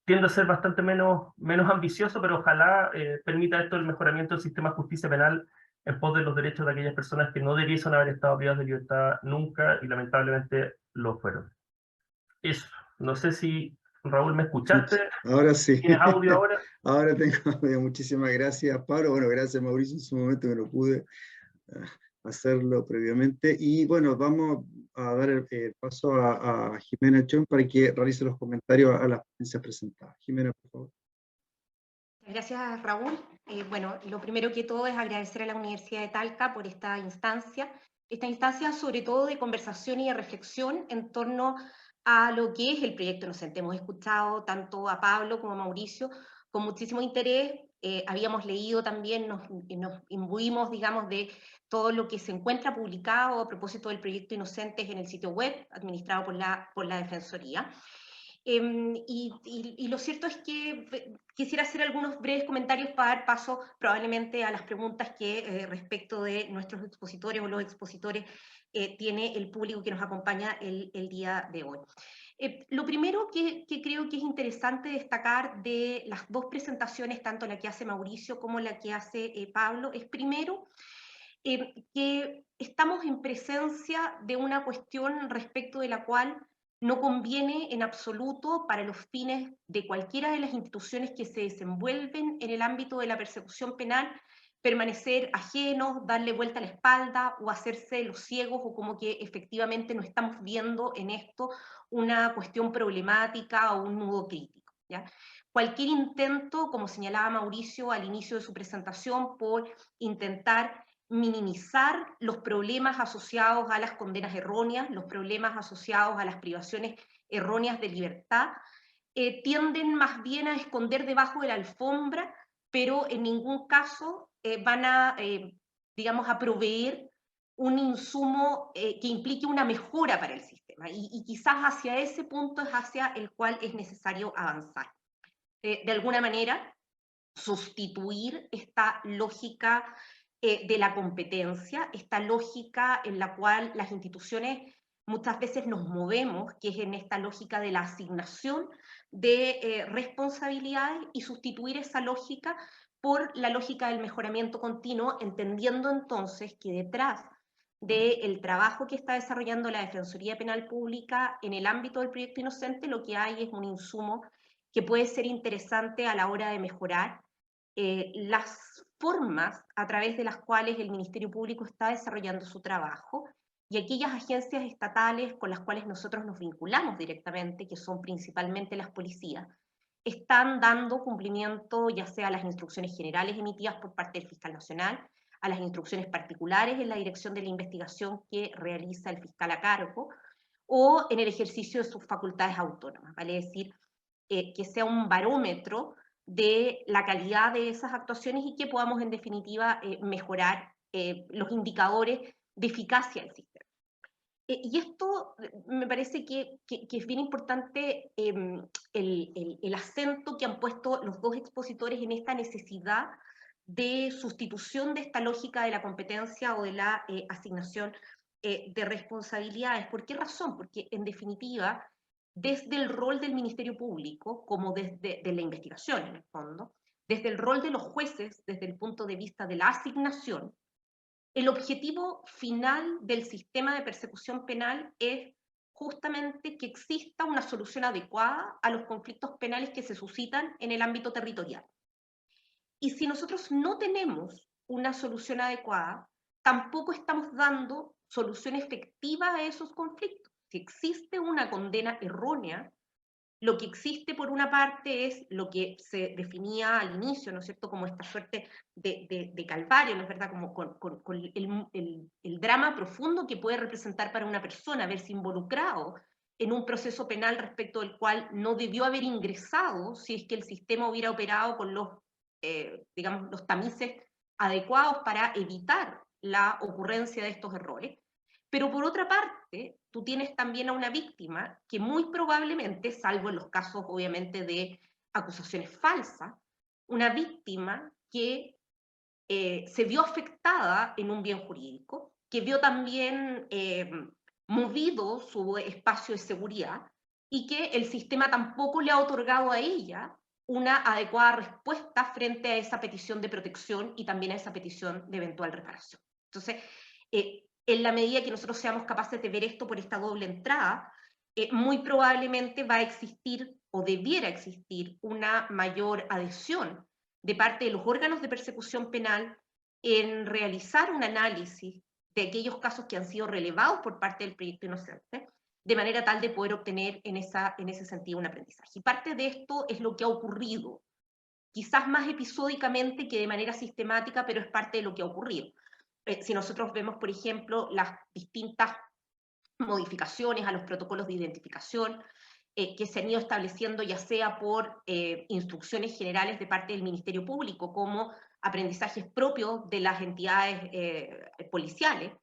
E: tiende a ser bastante menos ambicioso, pero ojalá permita esto el mejoramiento del sistema de justicia penal en pos de los derechos de aquellas personas que no debiesen haber estado privadas de libertad nunca y lamentablemente lo fueron. Eso. No sé si, Raúl, ¿me escuchaste?
A: Ahora sí.
E: ¿Tienes audio ahora?
A: Ahora tengo audio. Muchísimas gracias, Pablo. Bueno, gracias, Mauricio, en su momento que no pude hacerlo previamente. Y bueno, vamos a dar el paso a Jimena Chon para que realice los comentarios a las ponencias presentadas. Jimena, por favor.
D: Gracias, Raúl. Bueno, lo primero que todo es agradecer a la Universidad de Talca por esta instancia sobre todo de conversación y de reflexión en torno a lo que es el proyecto inocente. Hemos escuchado tanto a Pablo como a Mauricio con muchísimo interés. Habíamos leído también, nos imbuimos, digamos, de todo lo que se encuentra publicado a propósito del proyecto Inocentes en el sitio web administrado por la Defensoría. Y lo cierto es que quisiera hacer algunos breves comentarios para dar paso probablemente a las preguntas que respecto de nuestros expositores o los expositores tiene el público que nos acompaña el día de hoy. Lo primero que creo que es interesante destacar de las 2 presentaciones, tanto la que hace Mauricio como la que hace Pablo, es primero que estamos en presencia de una cuestión respecto de la cual no conviene en absoluto para los fines de cualquiera de las instituciones que se desenvuelven en el ámbito de la persecución penal permanecer ajenos, darle vuelta a la espalda o hacerse los ciegos, o como que efectivamente no estamos viendo en esto una cuestión problemática o un nudo crítico, ¿ya? Cualquier intento, como señalaba Mauricio al inicio de su presentación, por intentar minimizar los problemas asociados a las condenas erróneas, los problemas asociados a las privaciones erróneas de libertad, tienden más bien a esconder debajo de la alfombra, pero en ningún caso van a, digamos, a proveer un insumo que implique una mejora para el sistema. Y quizás hacia ese punto es hacia el cual es necesario avanzar. De alguna manera, sustituir esta lógica de la competencia, esta lógica en la cual las instituciones muchas veces nos movemos, que es en esta lógica de la asignación de responsabilidades, y sustituir esa lógica por la lógica del mejoramiento continuo, entendiendo entonces que detrás del trabajo que está desarrollando la Defensoría Penal Pública en el ámbito del proyecto Inocente, lo que hay es un insumo que puede ser interesante a la hora de mejorar las formas a través de las cuales el Ministerio Público está desarrollando su trabajo, y aquellas agencias estatales con las cuales nosotros nos vinculamos directamente, que son principalmente las policías, están dando cumplimiento ya sea a las instrucciones generales emitidas por parte del Fiscal Nacional, a las instrucciones particulares en la dirección de la investigación que realiza el fiscal a cargo, o en el ejercicio de sus facultades autónomas, vale decir, que sea un barómetro de la calidad de esas actuaciones y que podamos en definitiva mejorar los indicadores de eficacia del sistema. Y esto me parece que es bien importante el acento que han puesto los dos expositores en esta necesidad de sustitución de esta lógica de la competencia o de la asignación de responsabilidades. ¿Por qué razón? Porque en definitiva, desde el rol del Ministerio Público, como desde de la investigación en el fondo, desde el rol de los jueces, desde el punto de vista de la asignación, el objetivo final del sistema de persecución penal es justamente que exista una solución adecuada a los conflictos penales que se suscitan en el ámbito territorial. Y si nosotros no tenemos una solución adecuada, tampoco estamos dando solución efectiva a esos conflictos. Si existe una condena errónea, lo que existe por una parte es lo que se definía al inicio, ¿no es cierto?, como esta suerte de calvario, ¿no es verdad?, como con el drama profundo que puede representar para una persona verse involucrado en un proceso penal respecto del cual no debió haber ingresado si es que el sistema hubiera operado con los, digamos, los tamices adecuados para evitar la ocurrencia de estos errores. Pero por otra parte, tú tienes también a una víctima que muy probablemente, salvo en los casos obviamente de acusaciones falsas, una víctima que se vio afectada en un bien jurídico, que vio también movido su espacio de seguridad, y que el sistema tampoco le ha otorgado a ella una adecuada respuesta frente a esa petición de protección y también a esa petición de eventual reparación. Entonces, en la medida que nosotros seamos capaces de ver esto por esta doble entrada, muy probablemente va a existir o debiera existir una mayor adhesión de parte de los órganos de persecución penal en realizar un análisis de aquellos casos que han sido relevados por parte del proyecto Inocente, de manera tal de poder obtener en ese sentido un aprendizaje. Y parte de esto es lo que ha ocurrido, quizás más episódicamente que de manera sistemática, pero es parte de lo que ha ocurrido. Si nosotros vemos, por ejemplo, las distintas modificaciones a los protocolos de identificación que se han ido estableciendo, ya sea por instrucciones generales de parte del Ministerio Público, como aprendizajes propios de las entidades policiales,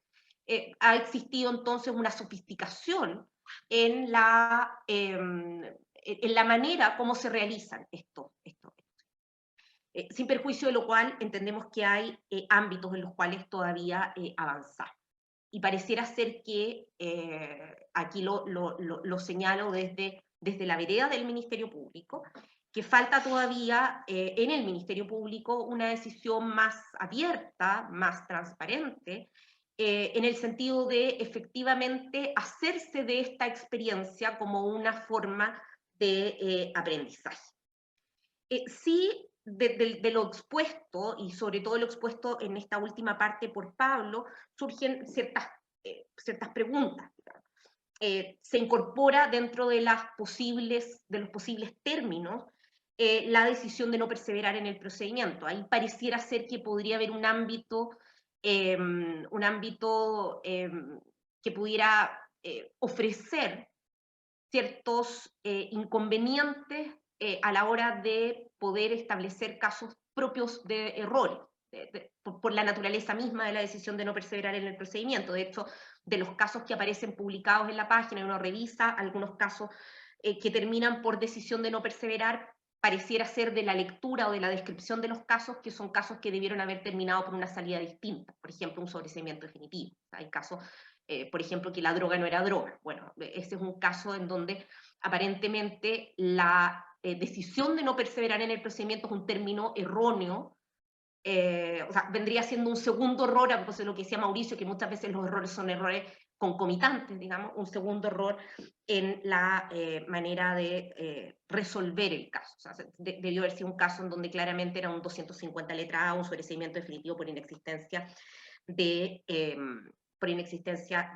D: ha existido entonces una sofisticación en la manera como se realizan estos. Sin perjuicio de lo cual entendemos que hay ámbitos en los cuales todavía avanzar. Y pareciera ser que, aquí lo señalo desde la vereda del Ministerio Público, que falta todavía en el Ministerio Público una decisión más abierta, más transparente, en el sentido de efectivamente hacerse de esta experiencia como una forma de aprendizaje. Sí de lo expuesto, y sobre todo lo expuesto en esta última parte por Pablo, surgen ciertas preguntas. Se incorpora dentro de los posibles términos la decisión de no perseverar en el procedimiento. Ahí pareciera ser que podría haber un ámbito que pudiera ofrecer ciertos inconvenientes a la hora de poder establecer casos propios de errores, por la naturaleza misma de la decisión de no perseverar en el procedimiento. De hecho, de los casos que aparecen publicados en la página, uno revisa algunos casos que terminan por decisión de no perseverar, pareciera ser de la lectura o de la descripción de los casos que son casos que debieron haber terminado por una salida distinta, por ejemplo, un sobreseimiento definitivo. Hay casos, por ejemplo, que la droga no era droga. Bueno, ese es un caso en donde aparentemente la decisión de no perseverar en el procedimiento es un término erróneo, o sea, vendría siendo un segundo error, a propósito de lo que decía Mauricio, que muchas veces los errores son errores concomitantes, digamos, un segundo error en la manera de resolver el caso. O sea, debió haber sido un caso en donde claramente era un 250 letra A, un sobreseimiento definitivo por inexistencia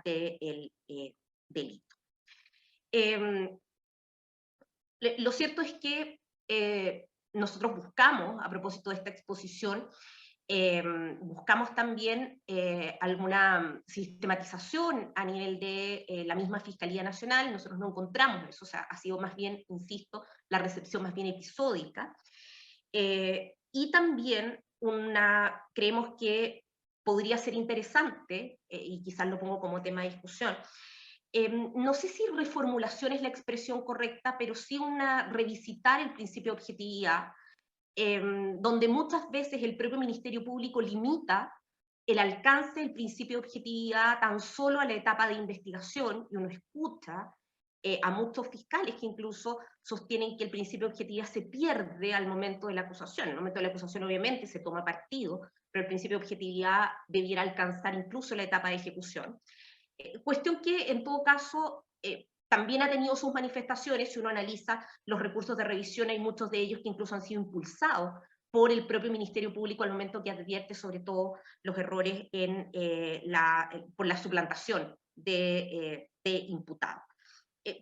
D: del delito. Lo cierto es que nosotros buscamos, a propósito de esta exposición, buscamos también alguna sistematización a nivel de la misma Fiscalía Nacional. Nosotros no encontramos eso, o sea, ha sido más bien, insisto, la recepción más bien episódica. Y también creemos que podría ser interesante, y quizás lo pongo como tema de discusión, no sé si reformulación es la expresión correcta, pero sí revisitar el principio de objetividad, donde muchas veces el propio Ministerio Público limita el alcance del principio de objetividad tan solo a la etapa de investigación, y uno escucha a muchos fiscales que incluso sostienen que el principio de objetividad se pierde al momento de la acusación. En el momento de la acusación obviamente se toma partido, pero el principio de objetividad debiera alcanzar incluso la etapa de ejecución. Cuestión que en todo caso también ha tenido sus manifestaciones. Si uno analiza los recursos de revisión, hay muchos de ellos que incluso han sido impulsados por el propio Ministerio Público al momento que advierte sobre todo los errores por la suplantación de imputados.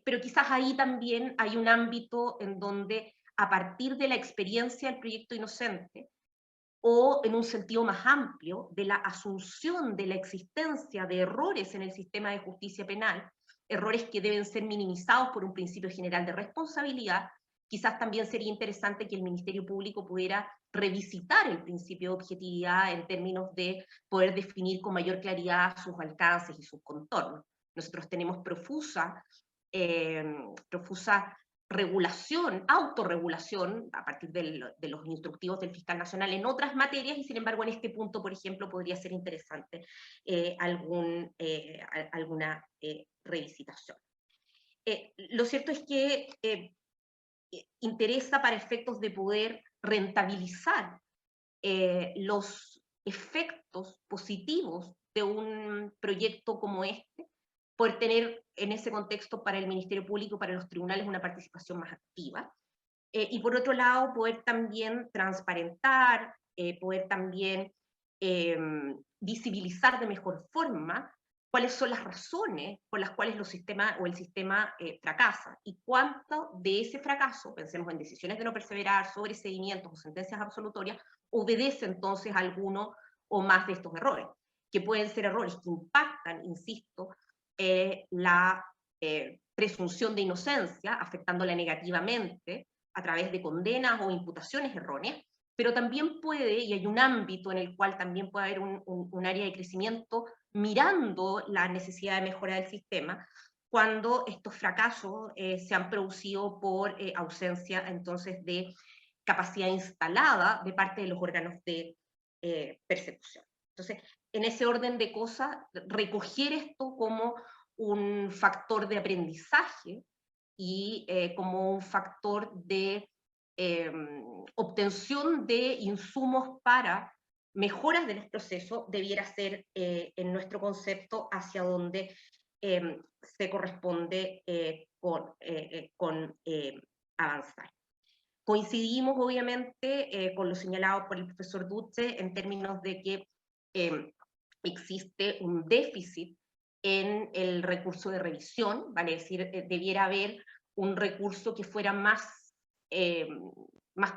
D: Pero quizás ahí también hay un ámbito en donde, a partir de la experiencia del proyecto Inocente, o en un sentido más amplio, de la asunción de la existencia de errores en el sistema de justicia penal, errores que deben ser minimizados por un principio general de responsabilidad, quizás también sería interesante que el Ministerio Público pudiera revisitar el principio de objetividad en términos de poder definir con mayor claridad sus alcances y sus contornos. Nosotros tenemos profusa regulación, autorregulación, a partir de los instructivos del fiscal nacional en otras materias, y sin embargo en este punto, por ejemplo, podría ser interesante alguna revisitación. Lo cierto es que interesa, para efectos de poder rentabilizar los efectos positivos de un proyecto como este, poder tener en ese contexto para el Ministerio Público, para los tribunales, una participación más activa. Y por otro lado, poder también transparentar, poder también visibilizar de mejor forma cuáles son las razones por las cuales el sistema fracasa, y cuánto de ese fracaso, pensemos en decisiones de no perseverar, sobreseimientos o sentencias absolutorias, obedece entonces a alguno o más de estos errores, que pueden ser errores que impactan, insisto, la presunción de inocencia, afectándola negativamente a través de condenas o imputaciones erróneas, pero también puede, y hay un ámbito en el cual también puede haber un área de crecimiento mirando la necesidad de mejora del sistema, cuando estos fracasos se han producido por ausencia entonces de capacidad instalada de parte de los órganos de persecución. Entonces, en ese orden de cosas, recoger esto como un factor de aprendizaje y como un factor de obtención de insumos para mejoras de los procesos debiera ser, en nuestro concepto, hacia donde se corresponde con avanzar. Coincidimos, obviamente, con lo señalado por el profesor Duce en términos de que existe un déficit en el recurso de revisión, vale decir, debiera haber un recurso que fuera más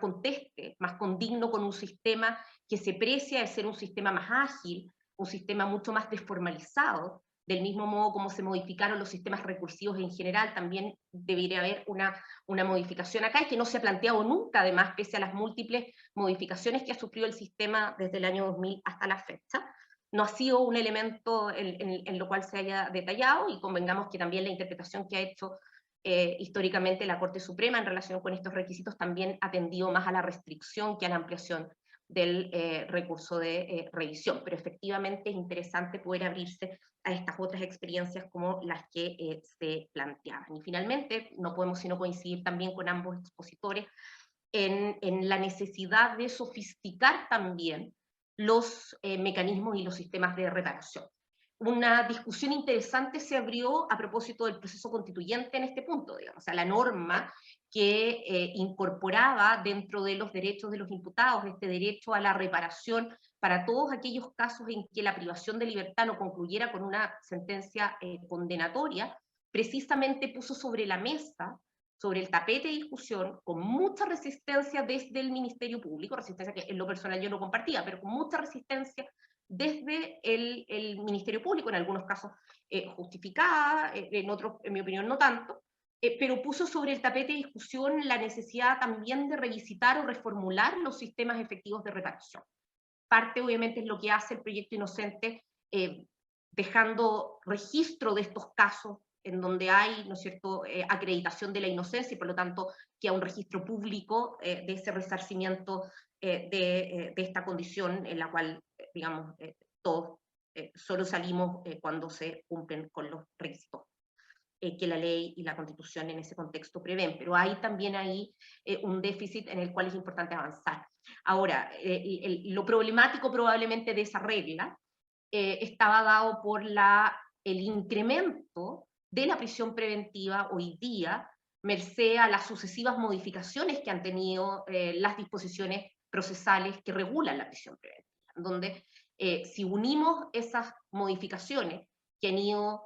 D: conteste, más condigno con un sistema que se precia de ser un sistema más ágil, un sistema mucho más desformalizado. Del mismo modo como se modificaron los sistemas recursivos en general, también debería haber una modificación acá, y que no se ha planteado nunca, además, pese a las múltiples modificaciones que ha sufrido el sistema desde el año 2000 hasta la fecha. No ha sido un elemento en lo cual se haya detallado, y convengamos que también la interpretación que ha hecho históricamente la Corte Suprema en relación con estos requisitos también ha tendido más a la restricción que a la ampliación del recurso de revisión, pero efectivamente es interesante poder abrirse a estas otras experiencias como las que se planteaban. Y finalmente, no podemos sino coincidir también con ambos expositores en la necesidad de sofisticar también los mecanismos y los sistemas de reparación. Una discusión interesante se abrió a propósito del proceso constituyente en este punto, digamos, o sea, la norma que incorporaba dentro de los derechos de los imputados este derecho a la reparación para todos aquellos casos en que la privación de libertad no concluyera con una sentencia condenatoria, precisamente puso sobre la mesa, sobre el tapete de discusión, con mucha resistencia desde el Ministerio Público, resistencia que en lo personal yo no compartía, pero con mucha resistencia desde el Ministerio Público, en algunos casos justificada, en otros, en mi opinión, no tanto, pero puso sobre el tapete de discusión la necesidad también de revisitar o reformular los sistemas efectivos de reparación. Parte, obviamente, es lo que hace el Proyecto Inocente, dejando registro de estos casos en donde hay, ¿no es cierto?, acreditación de la inocencia, y por lo tanto que a un registro público de ese resarcimiento de esta condición en la cual, digamos, todos solo salimos cuando se cumplen con los requisitos que la ley y la Constitución en ese contexto prevén, pero hay también ahí un déficit en el cual es importante avanzar. Ahora, lo problemático probablemente de esa regla estaba dado por el incremento de la prisión preventiva hoy día, merced a las sucesivas modificaciones que han tenido las disposiciones procesales que regulan la prisión preventiva, donde si unimos esas modificaciones que han ido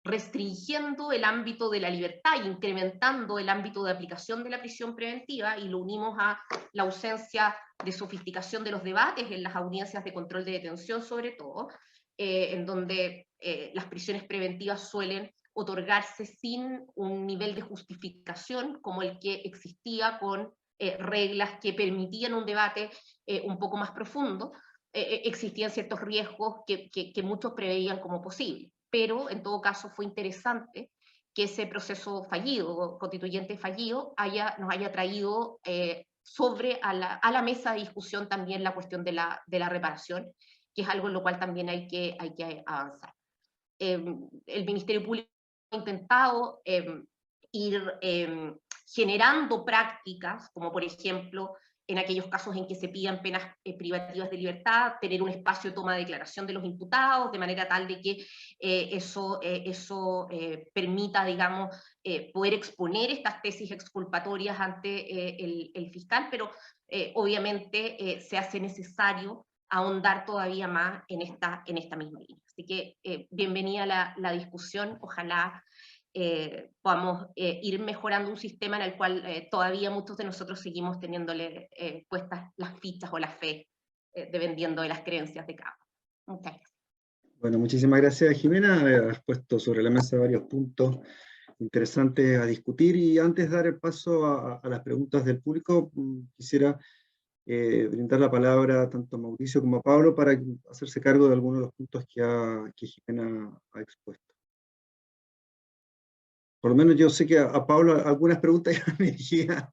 D: restringiendo el ámbito de la libertad e incrementando el ámbito de aplicación de la prisión preventiva, y lo unimos a la ausencia de sofisticación de los debates en las audiencias de control de detención, sobre todo, en donde las prisiones preventivas suelen otorgarse sin un nivel de justificación como el que existía con reglas que permitían un debate un poco más profundo. Existían ciertos riesgos que muchos preveían como posibles, pero en todo caso fue interesante que ese proceso fallido, constituyente fallido, nos haya traído a la mesa de discusión también la cuestión de la reparación, que es algo en lo cual también hay que avanzar. El Ministerio Público ha intentado ir generando prácticas, como por ejemplo, en aquellos casos en que se pidan penas privativas de libertad, tener un espacio de toma de declaración de los imputados, de manera tal de que eso permita, digamos, poder exponer estas tesis exculpatorias ante el fiscal, pero obviamente se hace necesario ahondar todavía más en esta misma línea. Así que bienvenida la discusión, ojalá podamos ir mejorando un sistema en el cual todavía muchos de nosotros seguimos teniéndole puestas las fichas o la fe, dependiendo de las creencias de cada uno. Muchas gracias.
A: Bueno, muchísimas gracias, Jimena. Has puesto sobre la mesa varios puntos interesantes a discutir, y antes de dar el paso a las preguntas del público, quisiera brindar la palabra tanto a Mauricio como a Pablo para hacerse cargo de algunos de los puntos que Jimena ha expuesto. Por lo menos yo sé que a Pablo algunas preguntas ya me dirigían.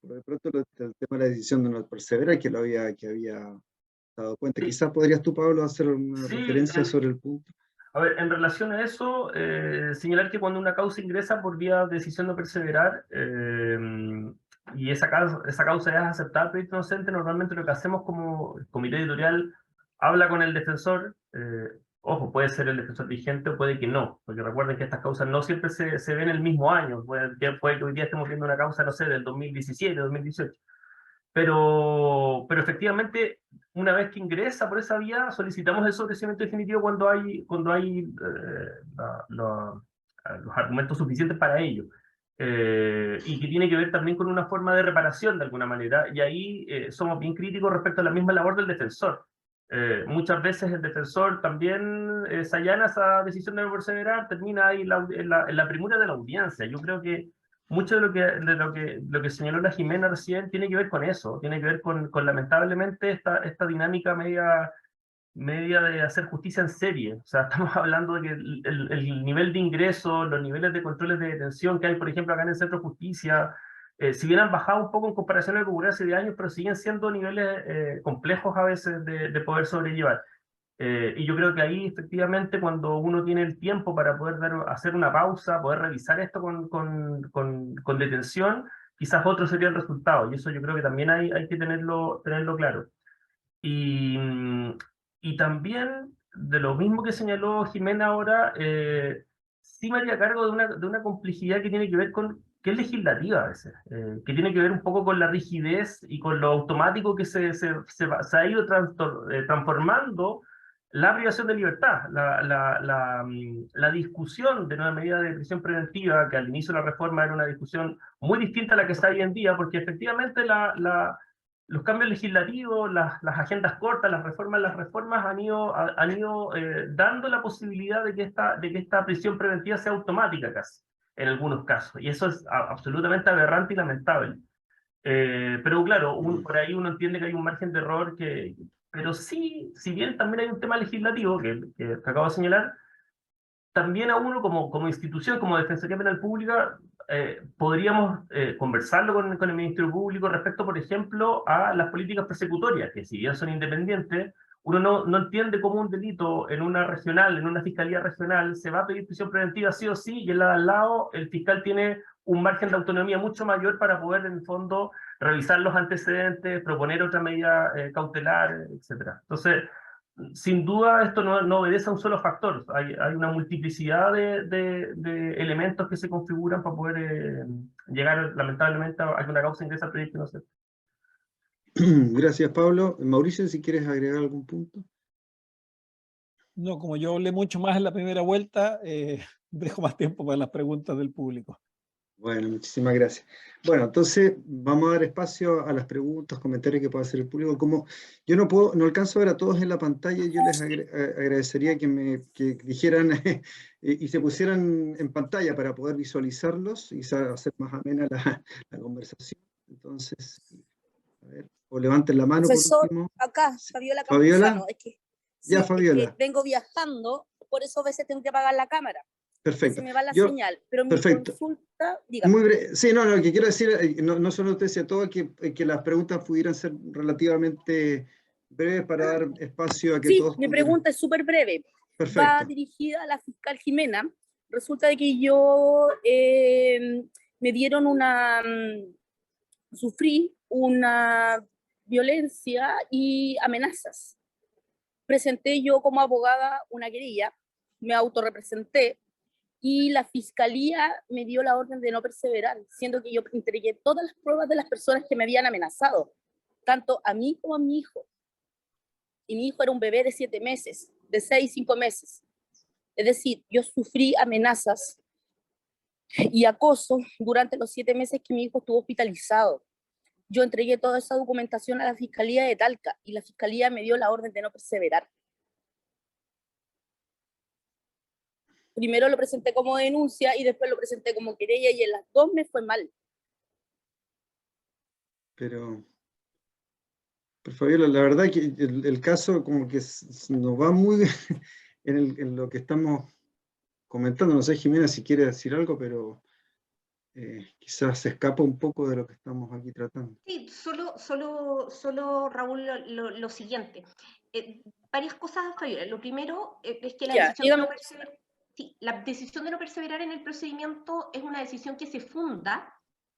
A: Por de pronto el tema de la decisión de no perseverar, que había dado cuenta.
E: Sí.
A: Quizás podrías tú, Pablo, hacer una referencia sobre el punto.
E: A ver, en relación a eso, señalar que cuando una causa ingresa por vía de decisión de perseverar, y esa causa es aceptada al proyecto inocente, normalmente lo que hacemos como comité editorial habla con el defensor, Ojo, puede ser el defensor vigente o puede que no, porque recuerden que estas causas no siempre se ven el mismo año, puede que hoy día estemos viendo una causa, no sé, del 2017, 2018, pero efectivamente, una vez que ingresa por esa vía, solicitamos el sobreseimiento definitivo cuando hay los argumentos suficientes para ello. Y que tiene que ver también con una forma de reparación de alguna manera, y ahí somos bien críticos respecto a la misma labor del defensor. Muchas veces el defensor también se allana esa decisión de no perseverar, termina ahí en la premura de la audiencia. Yo creo que mucho de lo que señaló la Jimena recién tiene que ver con eso, tiene que ver con lamentablemente esta dinámica media de hacer justicia en serie. O sea, estamos hablando de que el nivel de ingreso, los niveles de controles de detención que hay, por ejemplo, acá en el Centro de Justicia, si bien han bajado un poco en comparación a lo que ocurrió hace 10 años, pero siguen siendo niveles complejos a veces de poder sobrellevar. Y yo creo que ahí efectivamente cuando uno tiene el tiempo para poder hacer una pausa, poder revisar esto con detención, quizás otro sería el resultado. Y eso yo creo que también hay que tenerlo claro. Y, y también, de lo mismo que señaló Jimena ahora, sí me haría cargo de una complejidad que tiene que ver que es legislativa a veces, que tiene que ver un poco con la rigidez y con lo automático que se ha ido transformando la privación de libertad, la discusión de una medida de prisión preventiva, que al inicio de la reforma era una discusión muy distinta a la que está hoy en día, porque efectivamente los cambios legislativos, las agendas cortas, las reformas han ido dando la posibilidad de que esta prisión preventiva sea automática casi, en algunos casos. Y eso es absolutamente aberrante y lamentable. Pero claro, por ahí uno entiende que hay un margen de error pero sí, si bien también hay un tema legislativo que acabo de señalar, también a uno como institución, como Defensoría Penal Pública, podríamos conversarlo con el Ministerio Público respecto, por ejemplo, a las políticas persecutorias, que si bien son independientes, uno no entiende cómo un delito en una regional, en una fiscalía regional, se va a pedir prisión preventiva sí o sí, y en la de al lado el fiscal tiene un margen de autonomía mucho mayor para poder, en el fondo, revisar los antecedentes, proponer otra medida cautelar, etc. Entonces, sin duda esto no obedece a un solo factor, hay una multiplicidad de elementos que se configuran para poder llegar lamentablemente a que una causa ingrese al proyecto inocente.
A: Gracias, Pablo. Mauricio, si quieres agregar algún punto.
B: No, como yo hablé mucho más en la primera vuelta, dejo más tiempo para las preguntas del público.
A: Bueno, muchísimas gracias. Bueno, entonces vamos a dar espacio a las preguntas, comentarios que pueda hacer el público. Como yo no alcanzo a ver a todos en la pantalla, yo les agradecería que dijeran y se pusieran en pantalla para poder visualizarlos y hacer más amena la conversación. Entonces, a ver, o levanten la mano.
F: Profesor,
A: por último.
F: acá, Fabiola
A: ¿Fabiola?
F: Campuzano.
A: Ya, Fabiola.
F: Es que vengo viajando, por eso a veces tengo que apagar la cámara.
A: Perfecto.
F: Se me va la señal, pero mi consulta, dígame.
A: Muy breve. Sí, no, lo que quiero decir, no solo usted, sino todo, que las preguntas pudieran ser relativamente breves para dar espacio a que todos...
F: Sí, mi pregunta es súper breve.
A: Perfecto.
F: Va dirigida a la fiscal Jimena. Resulta de que yo me dieron sufrí una violencia y amenazas. Presenté yo como abogada una querella, me autorrepresenté, y la fiscalía me dio la orden de no perseverar, siendo que yo entregué todas las pruebas de las personas que me habían amenazado, tanto a mí como a mi hijo. Y mi hijo era un bebé de 7 meses, de 6, 5 meses. Es decir, yo sufrí amenazas y acoso durante los 7 meses que mi hijo estuvo hospitalizado. Yo entregué toda esa documentación a la Fiscalía de Talca y la Fiscalía me dio la orden de no perseverar. Primero lo presenté como denuncia y después lo presenté como querella, y en las dos me fue mal.
A: Pero Fabiola, la verdad que el caso como que nos va muy en lo que estamos comentando. No sé, Jimena, si quiere decir algo, pero quizás se escapa un poco de lo que estamos aquí tratando.
D: Sí, solo Raúl, lo siguiente. Varias cosas, Fabiola. Lo primero es que la decisión de no perseverar en el procedimiento es una decisión que se funda,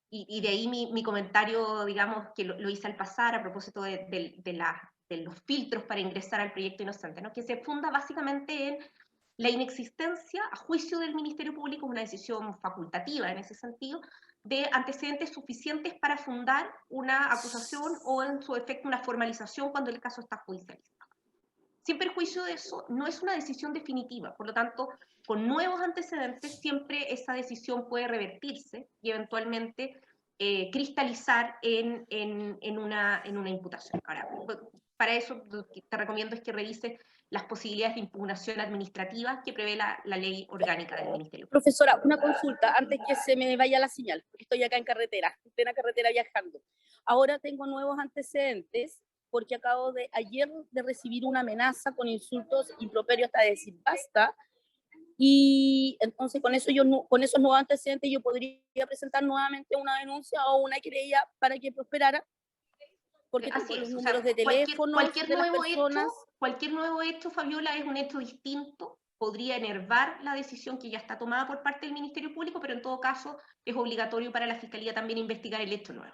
D: y de ahí mi comentario, digamos, que lo hice al pasar a propósito de los filtros para ingresar al proyecto inocente, ¿no? Que se funda básicamente en la inexistencia, a juicio del Ministerio Público, una decisión facultativa en ese sentido, de antecedentes suficientes para fundar una acusación o en su efecto una formalización cuando el caso está judicializado. Sin perjuicio de eso, no es una decisión definitiva, por lo tanto, con nuevos antecedentes siempre esa decisión puede revertirse y eventualmente cristalizar en una imputación. Ahora, para eso lo que te recomiendo es que revises las posibilidades de impugnación administrativa que prevé la ley orgánica del Ministerio.
F: Profesora, una consulta antes que se me vaya la señal, porque estoy acá en carretera, estoy en la carretera viajando. Ahora tengo nuevos antecedentes porque acabo ayer de recibir una amenaza con insultos improperios hasta decir basta, y entonces con esos nuevos antecedentes yo podría presentar nuevamente una denuncia o una querella para que prosperara, porque tengo los números de teléfono de las personas.
D: Cualquier nuevo hecho, Fabiola, es un hecho distinto, podría enervar la decisión que ya está tomada por parte del Ministerio Público, pero en todo caso es obligatorio para la Fiscalía también investigar el hecho nuevo.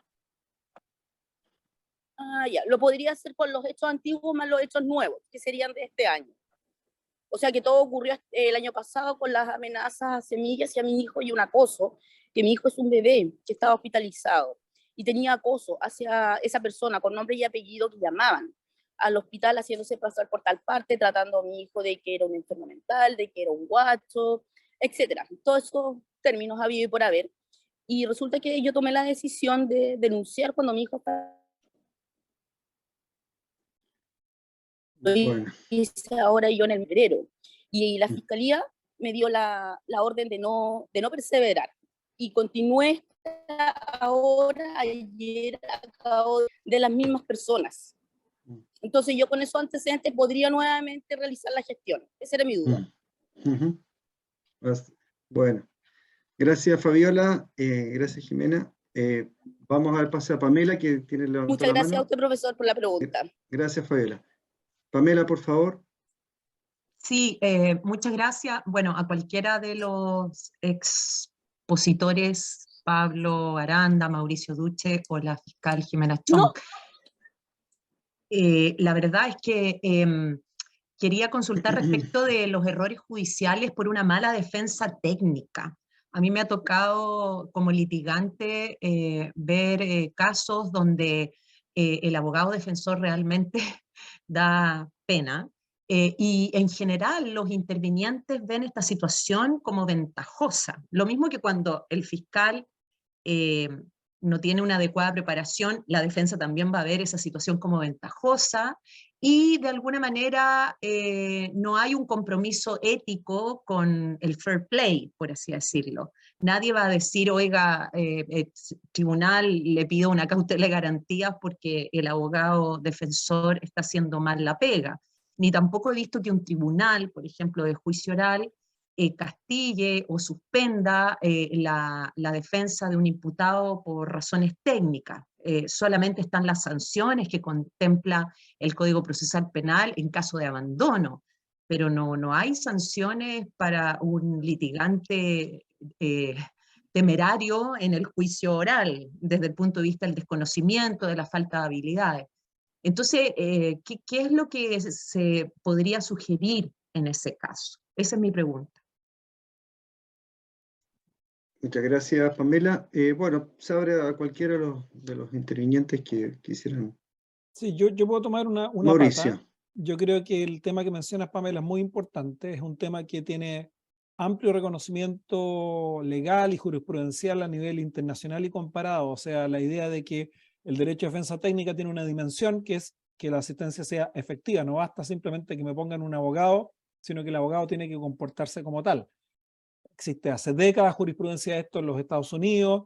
F: Ah, ya, lo podría hacer con los hechos antiguos más los hechos nuevos, que serían de este año. O sea que todo ocurrió el año pasado con las amenazas a Semillas y a mi hijo y un acoso, que mi hijo es un bebé que estaba hospitalizado y tenía acoso hacia esa persona con nombre y apellido que llamaban al hospital haciéndose pasar por tal parte, tratando a mi hijo de que era un enfermo mental, de que era un guacho, etcétera. Todos esos términos habido y por haber. Y resulta que yo tomé la decisión de denunciar cuando mi hijo estaba...
A: Bueno.
F: Hice ahora yo en el febrero. Y la Fiscalía me dio la orden de no perseverar. Y continué ahora, ayer, a cabo de las mismas personas. Entonces yo con esos antecedentes podría nuevamente realizar la gestión. Esa era mi duda.
A: Bueno, gracias Fabiola, gracias Jimena. Vamos a dar pase a Pamela, que tiene la mano.
F: Muchas gracias a usted, profesor, por la pregunta.
A: Gracias Fabiola. Pamela, por favor.
G: Sí, muchas gracias. Bueno, a cualquiera de los expositores, Pablo Aranda, Mauricio Duche o la fiscal Jimena Chong.
F: No.
G: La verdad es que quería consultar respecto de los errores judiciales por una mala defensa técnica. A mí me ha tocado como litigante ver casos donde el abogado defensor realmente da pena. Y en general los intervinientes ven esta situación como ventajosa. Lo mismo que cuando el fiscal no tiene una adecuada preparación, la defensa también va a ver esa situación como ventajosa y de alguna manera no hay un compromiso ético con el fair play, por así decirlo. Nadie va a decir, oiga, tribunal, le pido una cautela de garantías porque el abogado defensor está haciendo mal la pega. Ni tampoco he visto que un tribunal, por ejemplo, de juicio oral, castille o suspenda la defensa de un imputado por razones técnicas. Solamente están las sanciones que contempla el Código Procesal Penal en caso de abandono, pero no hay sanciones para un litigante temerario en el juicio oral, desde el punto de vista del desconocimiento, de la falta de habilidades. Entonces, ¿qué es lo que se podría sugerir en ese caso? Esa es mi pregunta.
A: Muchas gracias, Pamela. Bueno, se abre a cualquiera de los intervinientes que quisieran.
B: Sí, yo puedo tomar una
A: Mauricio.
B: pata. Yo creo que el tema que mencionas, Pamela, es muy importante. Es un tema que tiene amplio reconocimiento legal y jurisprudencial a nivel internacional y comparado. O sea, la idea de que el derecho de defensa técnica tiene una dimensión que es que la asistencia sea efectiva. No basta simplemente que me pongan un abogado, sino que el abogado tiene que comportarse como tal. Existe hace décadas jurisprudencia de esto en los Estados Unidos,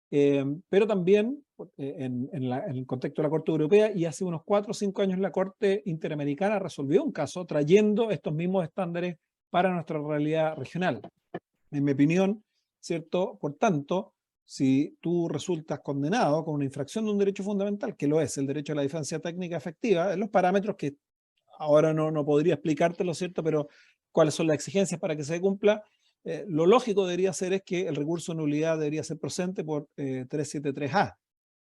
B: pero también en el contexto de la Corte Europea, y hace unos 4 o 5 años la Corte Interamericana resolvió un caso trayendo estos mismos estándares para nuestra realidad regional. En mi opinión, ¿cierto? Por tanto, si tú resultas condenado con una infracción de un derecho fundamental, que lo es el derecho a la defensa técnica efectiva, en los parámetros que ahora no podría explicártelo, ¿cierto? Pero cuáles son las exigencias para que se cumpla, lo lógico debería ser es que el recurso de nulidad debería ser procedente por 373A.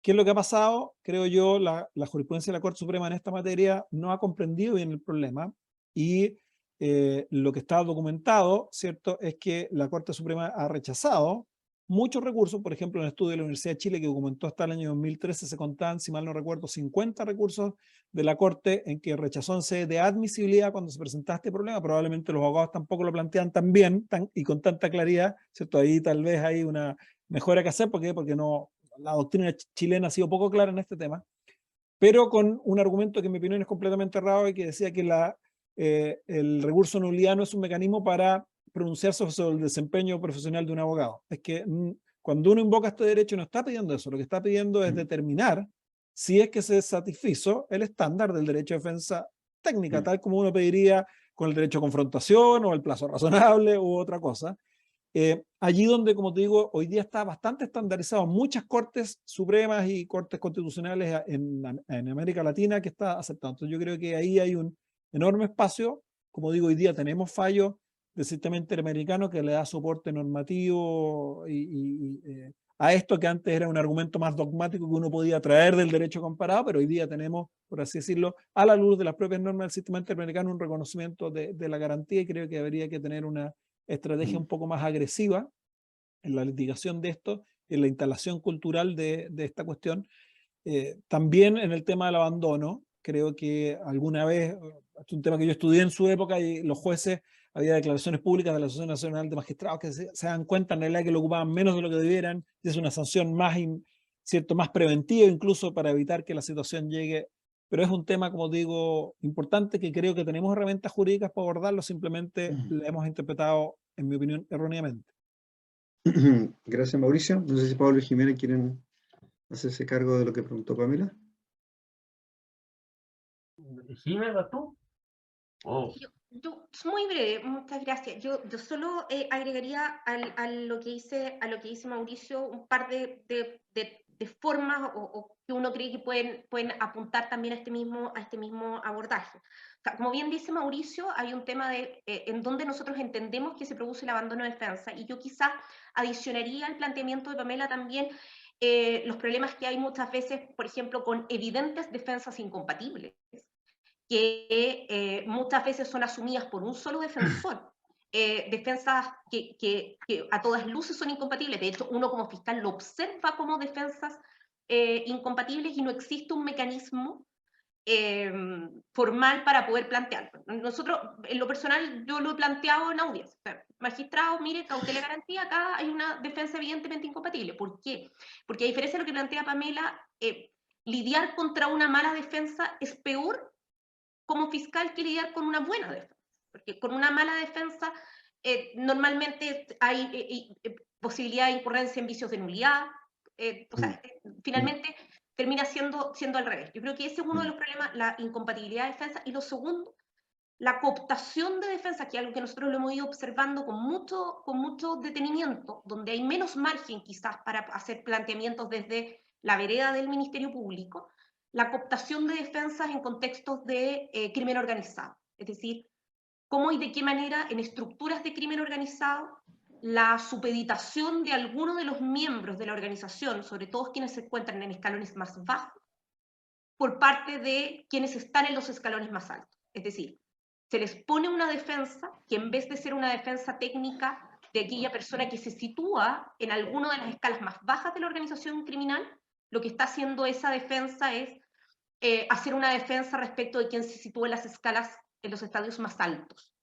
B: ¿Qué es lo que ha pasado? Creo yo, la jurisprudencia de la Corte Suprema en esta materia no ha comprendido bien el problema y lo que está documentado, ¿cierto?, es que la Corte Suprema ha rechazado muchos recursos. Por ejemplo, en el estudio de la Universidad de Chile que documentó hasta el año 2013 se contaban, si mal no recuerdo, 50 recursos de la Corte en que rechazó en sede de admisibilidad cuando se presentaba este problema. Probablemente los abogados tampoco lo plantean tan bien y con tanta claridad, ¿cierto? Ahí tal vez hay una mejora que hacer. ¿Por qué? Porque no, la doctrina chilena ha sido poco clara en este tema, pero con un argumento que en mi opinión es completamente errado y que decía que el recurso de nulidad no es un mecanismo para pronunciarse sobre el desempeño profesional de un abogado. Es que cuando uno invoca este derecho no está pidiendo eso, lo que está pidiendo es determinar si es que se satisfizo el estándar del derecho de defensa técnica, tal como uno pediría con el derecho a confrontación o el plazo razonable u otra cosa. Allí donde, como te digo, hoy día está bastante estandarizado, muchas cortes supremas y cortes constitucionales en América Latina que está aceptando. Entonces yo creo que ahí hay un enorme espacio. Como digo, hoy día tenemos fallos del sistema interamericano que le da soporte normativo a esto que antes era un argumento más dogmático que uno podía traer del derecho comparado, pero hoy día tenemos, por así decirlo, a la luz de las propias normas del sistema interamericano, un reconocimiento de la garantía, y creo que habría que tener una estrategia un poco más agresiva en la litigación de esto, en la instalación cultural de esta cuestión. También en el tema del abandono, creo que alguna vez, es un tema que yo estudié en su época, y los jueces, había declaraciones públicas de la Asociación Nacional de Magistrados que se dan cuenta en realidad que lo ocupaban menos de lo que debieran, y es una sanción más, ¿cierto?, más preventiva incluso para evitar que la situación llegue. Pero es un tema, como digo, importante, que creo que tenemos herramientas jurídicas para abordarlo, simplemente lo hemos interpretado, en mi opinión, erróneamente.
A: Gracias, Mauricio. No sé si Pablo y Jimena quieren hacerse cargo de lo que preguntó Pamela.
E: Jimena, ¿vas tú? Oh.
D: Yo, muy breve, muchas gracias. Yo solo agregaría a lo que dice Mauricio un par de formas o que uno cree que pueden apuntar también a este mismo abordaje. O sea, como bien dice Mauricio, hay un tema en donde nosotros entendemos que se produce el abandono de defensa, y yo quizás adicionaría al planteamiento de Pamela también los problemas que hay muchas veces, por ejemplo, con evidentes defensas incompatibles, que muchas veces son asumidas por un solo defensor, defensas que a todas luces son incompatibles. De hecho, uno como fiscal lo observa como defensas incompatibles, y no existe un mecanismo formal para poder plantearlo. Nosotros, en lo personal, yo lo he planteado en audiencia. O sea, magistrado, mire, cautela garantía, acá hay una defensa evidentemente incompatible. ¿Por qué? Porque a diferencia de lo que plantea Pamela, lidiar contra una mala defensa es peor como fiscal que lidiar con una buena defensa, porque con una mala defensa normalmente hay posibilidad de incurrencia en vicios de nulidad, o sea, finalmente termina siendo al revés. Yo creo que ese es uno de los problemas, la incompatibilidad de defensa, y lo segundo, la cooptación de defensa, que es algo que nosotros lo hemos ido observando con mucho detenimiento, donde hay menos margen quizás para hacer planteamientos desde la vereda del Ministerio Público, la cooptación de defensas en contextos de crimen organizado. Es decir, cómo y de qué manera en estructuras de crimen organizado la supeditación de alguno de los miembros de la organización, sobre todo quienes se encuentran en escalones más bajos, por parte de quienes están en los escalones más altos. Es decir, se les pone una defensa que, en vez de ser una defensa técnica de aquella persona que se sitúa en alguna de las escalas más bajas de la organización criminal, lo que está haciendo esa defensa es hacer una defensa respecto de quien se sitúa en las escalas, en los estadios más altos.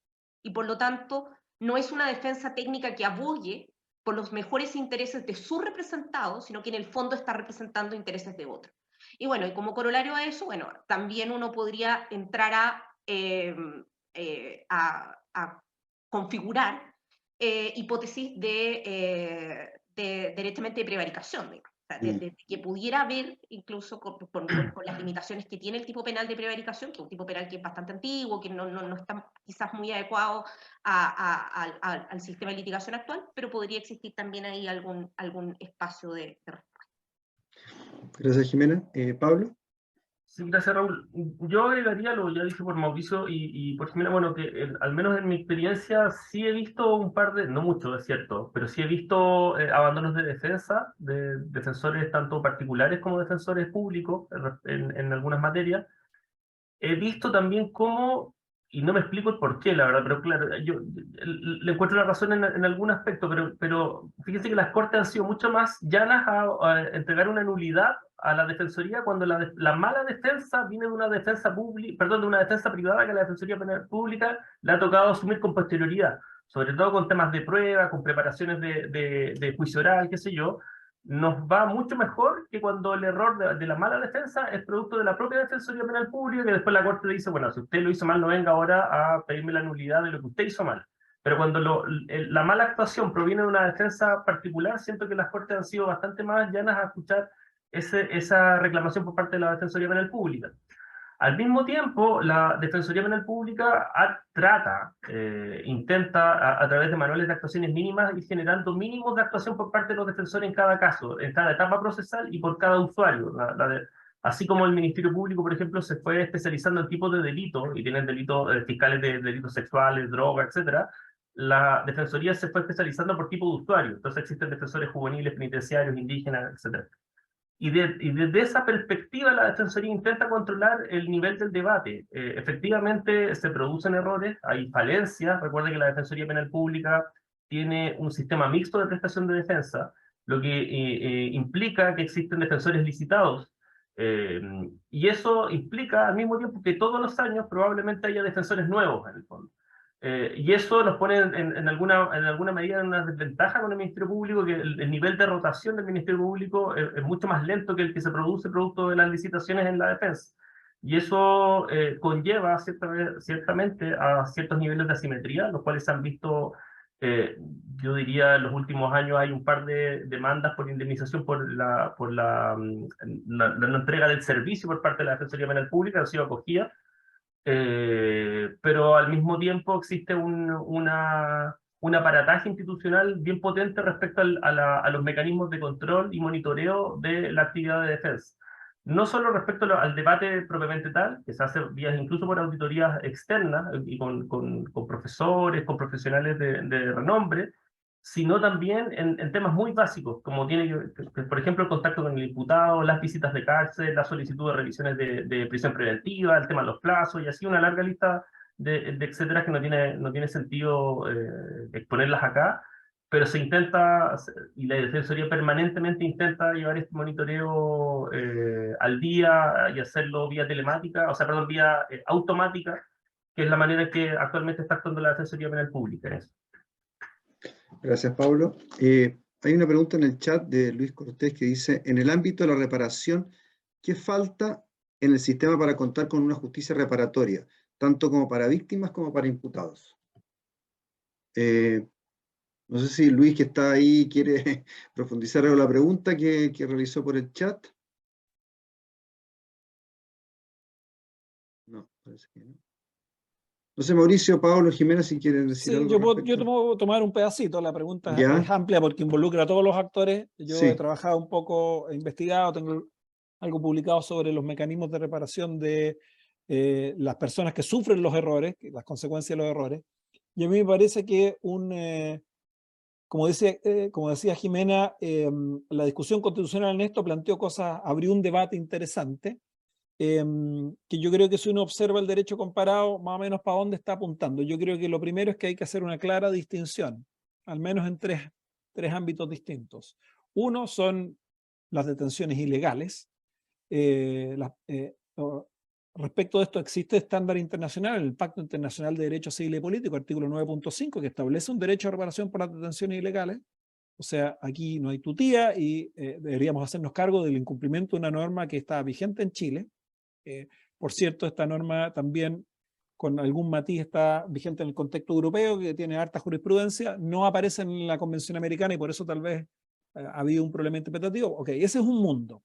D: Y por lo tanto, no es una defensa técnica que abogue por los mejores intereses de su representado, sino que en el fondo está representando intereses de otro. Y bueno, y como corolario a eso, bueno, también uno podría entrar a configurar hipótesis directamente de prevaricación, digamos. O sea, de que pudiera haber, incluso con las limitaciones que tiene el tipo penal de prevaricación, que es un tipo penal que es bastante antiguo, que no está quizás muy adecuado al sistema de litigación actual, pero podría existir también ahí algún espacio de respuesta.
A: Gracias, Jimena. Pablo.
E: Sí, gracias, Raúl. Yo agregaría lo ya dije por Mauricio y por Jimena, bueno, que al menos en mi experiencia sí he visto un par de, no mucho, es cierto, pero sí he visto abandonos de defensa de defensores tanto particulares como defensores públicos en algunas materias. He visto también cómo, y no me explico el por qué, la verdad, pero claro, yo le encuentro la razón en algún aspecto, pero fíjense que las Cortes han sido mucho más llanas a entregar una nulidad a la Defensoría cuando la mala defensa viene de una defensa pública, perdón, de una defensa privada que la Defensoría Penal Pública le ha tocado asumir con posterioridad, sobre todo con temas de prueba, con preparaciones de juicio oral, qué sé yo. Nos va mucho mejor que cuando el error de la mala defensa es producto de la propia Defensoría Penal Pública, que después la Corte le dice, bueno, si usted lo hizo mal, no venga ahora a pedirme la nulidad de lo que usted hizo mal. Pero cuando la mala actuación proviene de una defensa particular, siento que las Cortes han sido bastante más llanas a escuchar esa reclamación por parte de la Defensoría Penal Pública. Al mismo tiempo, la Defensoría Penal Pública intenta, a través de manuales de actuaciones mínimas, ir generando mínimos de actuación por parte de los defensores en cada caso, en cada etapa procesal y por cada usuario. Así como el Ministerio Público, por ejemplo, se fue especializando en tipos de delitos, y tienen delitos fiscales de delitos sexuales, droga, etc., la Defensoría se fue especializando por tipo de usuario. Entonces existen defensores juveniles, penitenciarios, indígenas, etc. Y desde esa perspectiva la Defensoría intenta controlar el nivel del debate. Efectivamente se producen errores, hay falencias. Recuerden que la Defensoría Penal Pública tiene un sistema mixto de prestación de defensa, lo que implica que existen defensores licitados. Y eso implica al mismo tiempo que todos los años probablemente haya defensores nuevos en el fondo. Y eso nos pone en alguna medida en una desventaja con el Ministerio Público, que el nivel de rotación del Ministerio Público es mucho más lento que el que se produce producto de las licitaciones en la defensa. Y eso conlleva ciertamente a ciertos niveles de asimetría, los cuales se han visto, yo diría, en los últimos años hay un par de demandas por indemnización por la no entrega del servicio por parte de la Defensoría Penal Pública, han sido acogidas. Pero al mismo tiempo existe un aparataje institucional bien potente respecto a los mecanismos de control y monitoreo de la actividad de defensa. No solo respecto al debate propiamente tal, que se hace incluso por auditorías externas y con profesores, con profesionales de renombre, sino también en temas muy básicos, como tiene por ejemplo, el contacto con el imputado, las visitas de cárcel, la solicitud de revisiones de prisión preventiva, el tema de los plazos, y así una larga lista de etcétera que no tiene sentido exponerlas acá, pero se intenta, y la Defensoría permanentemente intenta llevar este monitoreo al día y hacerlo vía telemática, o sea, perdón, vía automática, que es la manera en que actualmente está actuando la Defensoría Penal Pública.
A: Gracias, Pablo. Hay una pregunta en el chat de Luis Cortés que dice, en el ámbito de la reparación, ¿qué falta en el sistema para contar con una justicia reparatoria, tanto como para víctimas como para imputados? No sé si Luis, que está ahí, quiere profundizar en la pregunta que realizó por el chat. No, parece que no. No sé, Mauricio, Pablo, Jimena, si quieren decir
B: Sí,
A: algo.
B: yo puedo tomar un pedacito. La pregunta es amplia porque involucra a todos los actores. Yo he trabajado un poco, he investigado, tengo algo publicado sobre los mecanismos de reparación de las personas que sufren los errores, las consecuencias de los errores. Y a mí me parece que como decía Jimena, la discusión constitucional en esto planteó cosas, abrió un debate interesante. Que yo creo que si uno observa el derecho comparado, más o menos para dónde está apuntando. Yo creo que lo primero es que hay que hacer una clara distinción, al menos en tres ámbitos distintos. Uno son las detenciones ilegales. Respecto de esto existe estándar internacional, el Pacto Internacional de Derecho Civil y Político, artículo 9.5, que establece un derecho a reparación por las detenciones ilegales. O sea, aquí no hay tutía y deberíamos hacernos cargo del incumplimiento de una norma que está vigente en Chile. Por cierto, esta norma también, con algún matiz, está vigente en el contexto europeo, que tiene harta jurisprudencia, no aparece en la Convención Americana y por eso tal vez ha habido un problema interpretativo. Ok, ese es un mundo,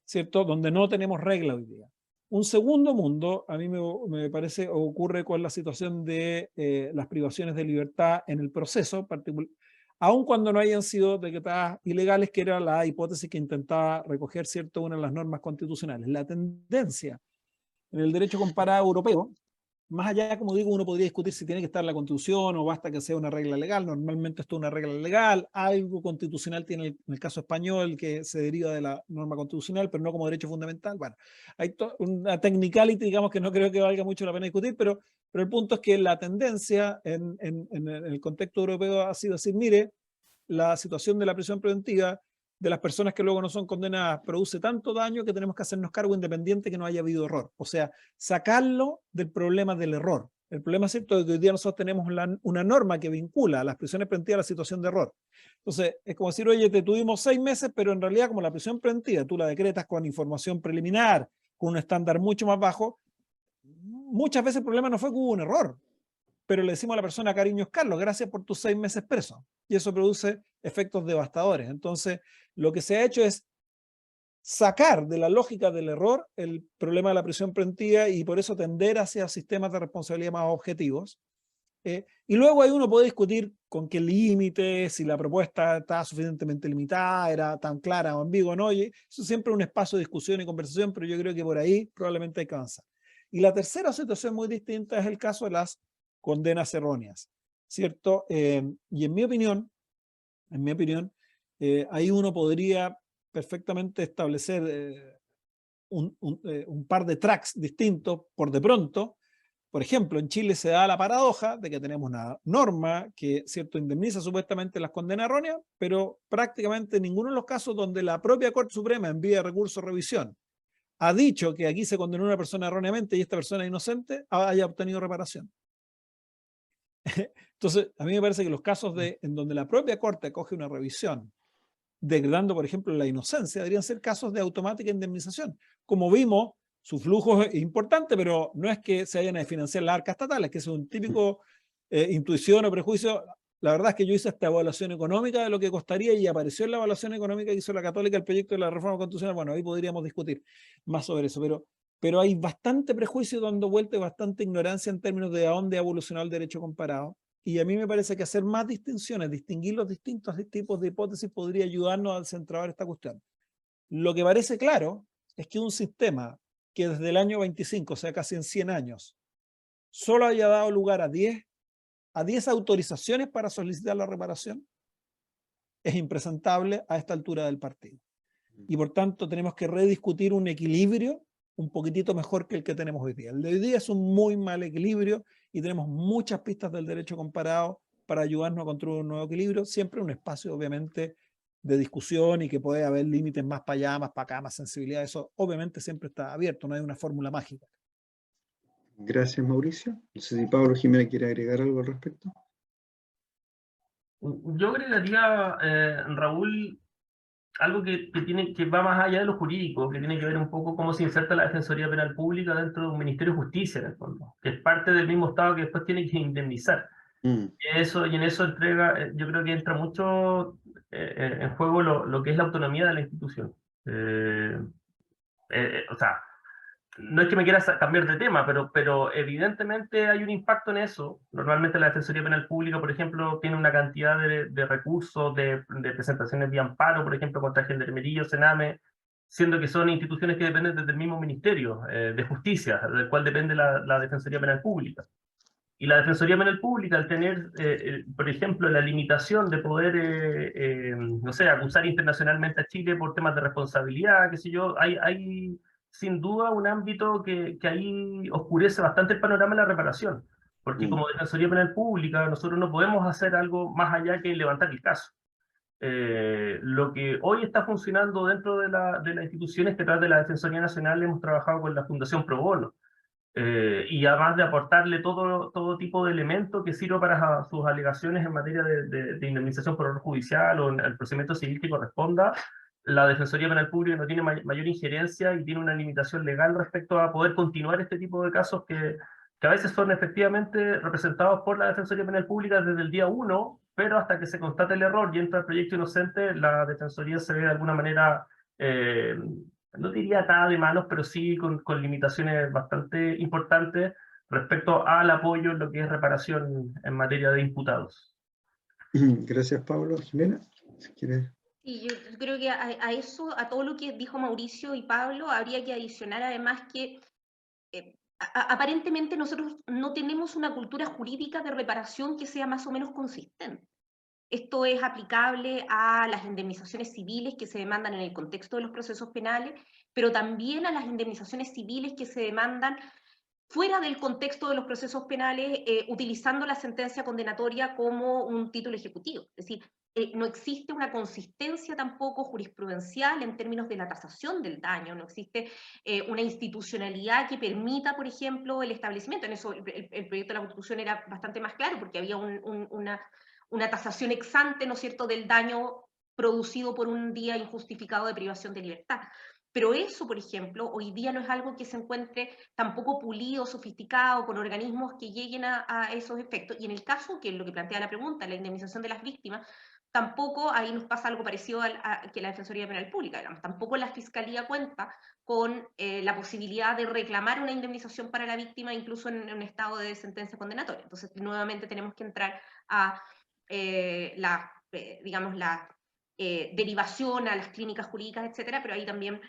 B: ¿cierto?, donde no tenemos regla hoy día. Un segundo mundo, a mí me parece, ocurre con la situación de las privaciones de libertad en el proceso, aun cuando no hayan sido decretadas ilegales, que era la hipótesis que intentaba recoger, ¿cierto?, una de las normas constitucionales. La tendencia en el derecho comparado europeo, más allá, como digo, uno podría discutir si tiene que estar en la Constitución o basta que sea una regla legal. Normalmente esto es una regla legal, algo constitucional tiene en el caso español que se deriva de la norma constitucional, pero no como derecho fundamental. Bueno, hay una technicality, digamos, que no creo que valga mucho la pena discutir, pero el punto es que la tendencia en el contexto europeo ha sido decir, mire, la situación de la prisión preventiva de las personas que luego no son condenadas produce tanto daño que tenemos que hacernos cargo independiente que no haya habido error. O sea, sacarlo del problema del error. El problema es cierto de que hoy día nosotros tenemos una norma que vincula a las prisiones preventivas a la situación de error. Entonces, es como decir, oye, te tuvimos 6 meses, pero en realidad como la prisión preventiva tú la decretas con información preliminar, con un estándar mucho más bajo, muchas veces el problema no fue que hubo un error, pero le decimos a la persona, cariños Carlos, gracias por tus 6 meses preso. Y eso produce efectos devastadores. Entonces, lo que se ha hecho es sacar de la lógica del error el problema de la prisión preventiva y por eso tender hacia sistemas de responsabilidad más objetivos. Y luego ahí uno puede discutir con qué límites, si la propuesta estaba suficientemente limitada, era tan clara o ambigua o no. Y eso siempre es un espacio de discusión y conversación, pero yo creo que por ahí probablemente hay que avanzar. Y la tercera situación muy distinta es el caso de las condenas erróneas, ¿cierto? Y en mi opinión, ahí uno podría perfectamente establecer un par de tracks distintos por de pronto. Por ejemplo, en Chile se da la paradoja de que tenemos una norma que, ¿cierto?, indemniza supuestamente las condenas erróneas, pero prácticamente en ninguno de los casos donde la propia Corte Suprema envía recurso de revisión ha dicho que aquí se condenó a una persona erróneamente y esta persona es inocente, haya obtenido reparación. Entonces, a mí me parece que los casos en donde la propia Corte acoge una revisión, degradando, por ejemplo, la inocencia, deberían ser casos de automática indemnización. Como vimos, su flujo es importante, pero no es que se vayan a financiar las arcas estatales, que es un típico intuición o prejuicio. La verdad es que yo hice esta evaluación económica de lo que costaría y apareció en la evaluación económica que hizo la Católica el proyecto de la reforma constitucional. Bueno, ahí podríamos discutir más sobre eso, pero hay bastante prejuicio dando vuelta y bastante ignorancia en términos de a dónde ha evolucionado el derecho comparado. Y a mí me parece que hacer más distinciones, distinguir los distintos tipos de hipótesis podría ayudarnos a descentrabar esta cuestión. Lo que parece claro es que un sistema que desde el año 25, o sea, casi en 100 años, solo haya dado lugar a 10 autorizaciones para solicitar la reparación, es impresentable a esta altura del partido. Y por tanto tenemos que rediscutir un equilibrio un poquitito mejor que el que tenemos hoy día. El de hoy día es un muy mal equilibrio y tenemos muchas pistas del derecho comparado para ayudarnos a construir un nuevo equilibrio, siempre un espacio obviamente de discusión y que puede haber límites más para allá, más para acá, más sensibilidad, eso obviamente siempre está abierto, no hay una fórmula mágica.
A: Gracias, Mauricio. No sé si Pablo Jiménez quiere agregar algo al respecto.
E: Yo agregaría, Raúl, algo que va más allá de lo jurídico, que tiene que ver un poco cómo se inserta la Defensoría Penal Pública dentro de un Ministerio de Justicia, en el fondo, que es parte del mismo Estado que después tiene que indemnizar. Y en eso entrega, yo creo que entra mucho en juego lo que es la autonomía de la institución. O sea, no es que me quieras cambiar de tema, pero evidentemente hay un impacto en eso. Normalmente la Defensoría Penal Pública, por ejemplo, tiene una cantidad de recursos, de presentaciones de amparo, por ejemplo, contra Gendarmería o Sename, siendo que son instituciones que dependen del mismo Ministerio de Justicia, del cual depende la Defensoría Penal Pública. Y la Defensoría Penal Pública, al tener, por ejemplo, la limitación de poder, no sé, acusar internacionalmente a Chile por temas de responsabilidad, qué sé yo, hay sin duda un ámbito que ahí oscurece bastante el panorama de la reparación. Porque como Defensoría Penal Pública, nosotros no podemos hacer algo más allá que levantar el caso. Lo que hoy está funcionando dentro de la institución es que tras de la Defensoría Nacional hemos trabajado con la Fundación Pro Bono. Y además de aportarle todo tipo de elementos que sirva para sus alegaciones en materia de indemnización por error judicial o en el procedimiento civil que corresponda, la Defensoría Penal Pública no tiene mayor injerencia y tiene una limitación legal respecto a poder continuar este tipo de casos que a veces son efectivamente representados por la Defensoría Penal Pública desde el día 1, pero hasta que se constate el error y entra el proyecto inocente, la Defensoría se ve de alguna manera no diría atada de manos, pero sí con limitaciones bastante importantes respecto al apoyo en lo que es reparación en materia de imputados.
A: Gracias, Pablo. Jimena, si quieres.
D: Y yo creo que a eso, a todo lo que dijo Mauricio y Pablo, habría que adicionar además que aparentemente nosotros no tenemos una cultura jurídica de reparación que sea más o menos consistente. Esto es aplicable a las indemnizaciones civiles que se demandan en el contexto de los procesos penales, pero también a las indemnizaciones civiles que se demandan fuera del contexto de los procesos penales, utilizando la sentencia condenatoria como un título ejecutivo. Es decir, no existe una consistencia tampoco jurisprudencial en términos de la tasación del daño, no existe una institucionalidad que permita, por ejemplo, el establecimiento. En eso el proyecto de la Constitución era bastante más claro, porque había una tasación ex ante, ¿no es cierto?, del daño producido por un día injustificado de privación de libertad. Pero eso, por ejemplo, hoy día no es algo que se encuentre tampoco pulido, sofisticado, con organismos que lleguen a esos efectos. Y en el caso, que es lo que plantea la pregunta, la indemnización de las víctimas, tampoco ahí nos pasa algo parecido que la Defensoría Penal Pública, digamos. Tampoco la Fiscalía cuenta con la posibilidad de reclamar una indemnización para la víctima, incluso en un estado de sentencia condenatoria. Entonces, nuevamente tenemos que entrar a digamos, la derivación a las clínicas jurídicas, etcétera, pero ahí también,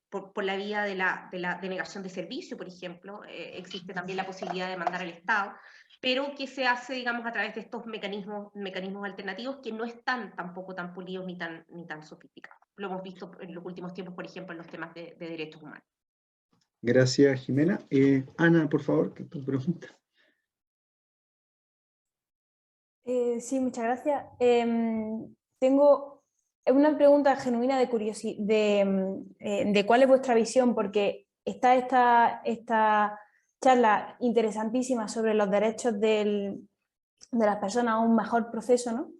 D: por la vía de la denegación de servicio, por ejemplo, existe también la posibilidad de demandar al Estado, pero que se hace, digamos, a través de estos mecanismos alternativos que no están tampoco tan pulidos ni tan sofisticados. Lo hemos visto en los últimos tiempos, por ejemplo, en los temas de derechos humanos.
A: Gracias, Jimena. Ana, por favor, que tu pregunta.
H: Sí, muchas gracias. Tengo una pregunta genuina de curiosidad, de cuál es vuestra visión, porque está esta charla interesantísima sobre los derechos de las personas a un mejor proceso, ¿no?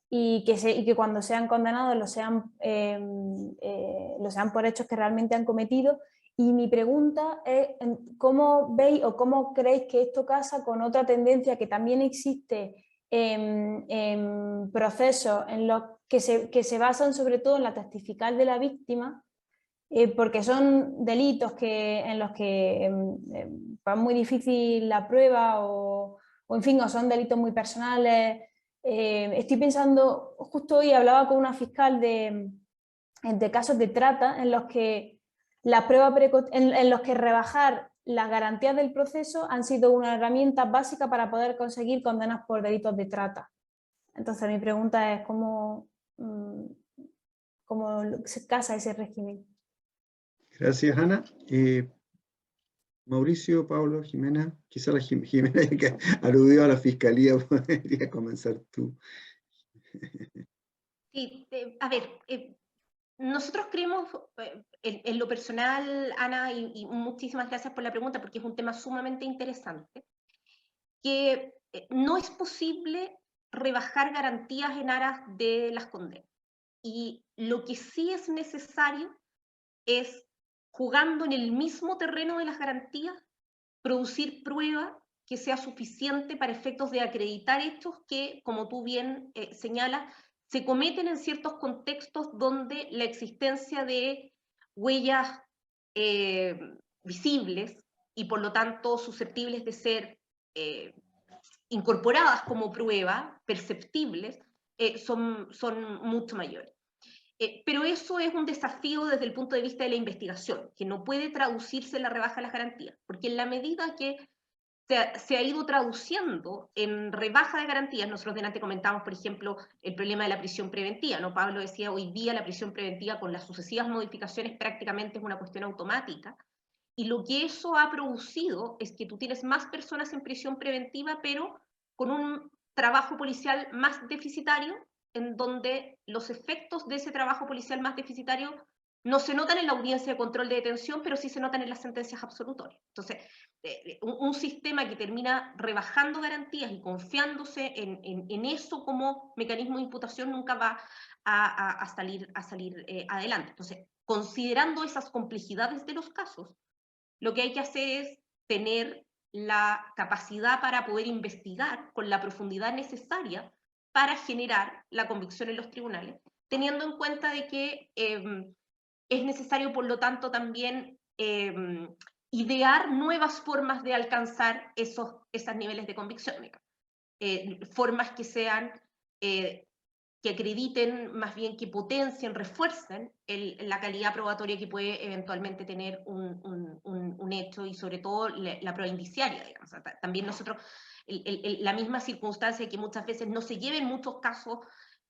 H: Y que cuando sean condenados lo sean por hechos que realmente han cometido. Y mi pregunta es, ¿cómo veis o cómo creéis que esto casa con otra tendencia que también existe en procesos en los que se basan sobre todo en la testifical de la víctima, porque son delitos en los que es muy difícil la prueba o en fin, o son delitos muy personales. Estoy pensando, justo hoy hablaba con una fiscal de casos de trata en los que en los que rebajar las garantías del proceso han sido una herramienta básica para poder conseguir condenas por delitos de trata. Entonces mi pregunta es ¿cómo se casa ese régimen?
A: Gracias, Ana. Mauricio, Pablo, Jimena, quizá la Jimena que aludió a la fiscalía, podría comenzar tú.
D: Sí, a ver, nosotros creemos, en lo personal, Ana, y muchísimas gracias por la pregunta, porque es un tema sumamente interesante, que no es posible rebajar garantías en aras de las condenas. Y lo que sí es necesario es, jugando en el mismo terreno de las garantías, producir prueba que sea suficiente para efectos de acreditar hechos que, como tú bien señalas, se cometen en ciertos contextos donde la existencia de huellas visibles y por lo tanto susceptibles de ser incorporadas como prueba, perceptibles, son mucho mayores. Pero eso es un desafío desde el punto de vista de la investigación, que no puede traducirse en la rebaja de las garantías, porque en la medida que se ha ido traduciendo en rebaja de garantías, nosotros delante comentamos, por ejemplo, el problema de la prisión preventiva, ¿no? Pablo decía, hoy día la prisión preventiva con las sucesivas modificaciones prácticamente es una cuestión automática, y lo que eso ha producido es que tú tienes más personas en prisión preventiva, pero con un trabajo policial más deficitario, en donde los efectos de ese trabajo policial más deficitario no se notan en la audiencia de control de detención, pero sí se notan en las sentencias absolutorias. Entonces, un sistema que termina rebajando garantías y confiándose en eso como mecanismo de imputación nunca va a salir adelante. Entonces, considerando esas complejidades de los casos, lo que hay que hacer es tener la capacidad para poder investigar con la profundidad necesaria para generar la convicción en los tribunales, teniendo en cuenta de que es necesario, por lo tanto, también idear nuevas formas de alcanzar esos niveles de convicción, formas que sean que acrediten, más bien que potencien, refuercen la calidad probatoria que puede eventualmente tener un hecho, y sobre todo la prueba indiciaria, digamos. O sea, también nosotros, la misma circunstancia de que muchas veces no se lleven muchos casos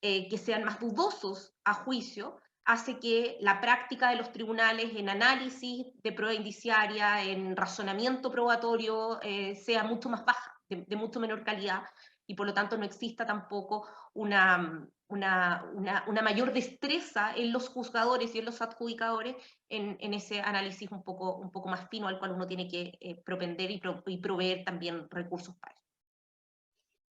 D: que sean más dudosos a juicio, hace que la práctica de los tribunales en análisis de prueba indiciaria, en razonamiento probatorio, sea mucho más baja, de mucho menor calidad, y por lo tanto no exista tampoco una mayor destreza en los juzgadores y en los adjudicadores en ese análisis un poco más fino, al cual uno tiene que propender y proveer también recursos para eso.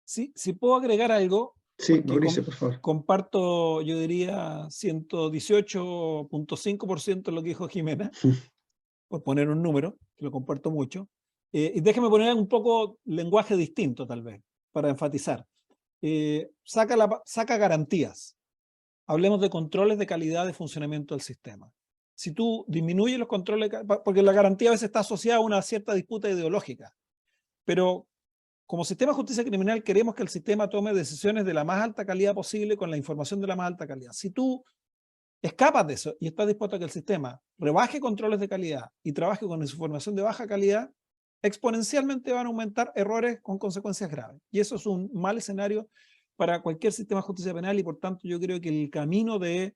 B: Sí, si puedo agregar algo.
A: Sí, Mauricio, por favor.
B: Comparto, yo diría, 118.5% lo que dijo Jimena, por poner un número, que lo comparto mucho. Y déjeme poner un poco lenguaje distinto, tal vez, para enfatizar. Saca garantías. Hablemos de controles de calidad de funcionamiento del sistema. Si tú disminuyes los controles, porque la garantía a veces está asociada a una cierta disputa ideológica, pero como sistema de justicia criminal queremos que el sistema tome decisiones de la más alta calidad posible con la información de la más alta calidad. Si tú escapas de eso y estás dispuesto a que el sistema rebaje controles de calidad y trabaje con información de baja calidad, exponencialmente van a aumentar errores con consecuencias graves. Y eso es un mal escenario para cualquier sistema de justicia penal, y por tanto yo creo que el camino de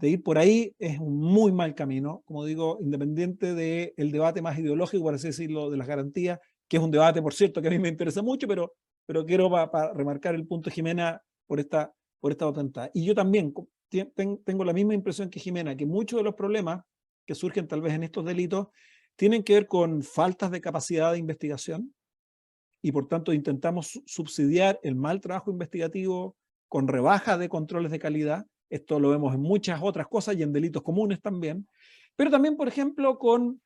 B: ir por ahí es un muy mal camino, como digo, independiente del debate más ideológico, por así decirlo, de las garantías, que es un debate, por cierto, que a mí me interesa mucho, pero quiero para remarcar el punto de Jimena por esta otra. Y yo también tengo la misma impresión que Jimena, que muchos de los problemas que surgen tal vez en estos delitos tienen que ver con faltas de capacidad de investigación, y por tanto intentamos subsidiar el mal trabajo investigativo con rebaja de controles de calidad. Esto lo vemos en muchas otras cosas y en delitos comunes también, pero también, por ejemplo, con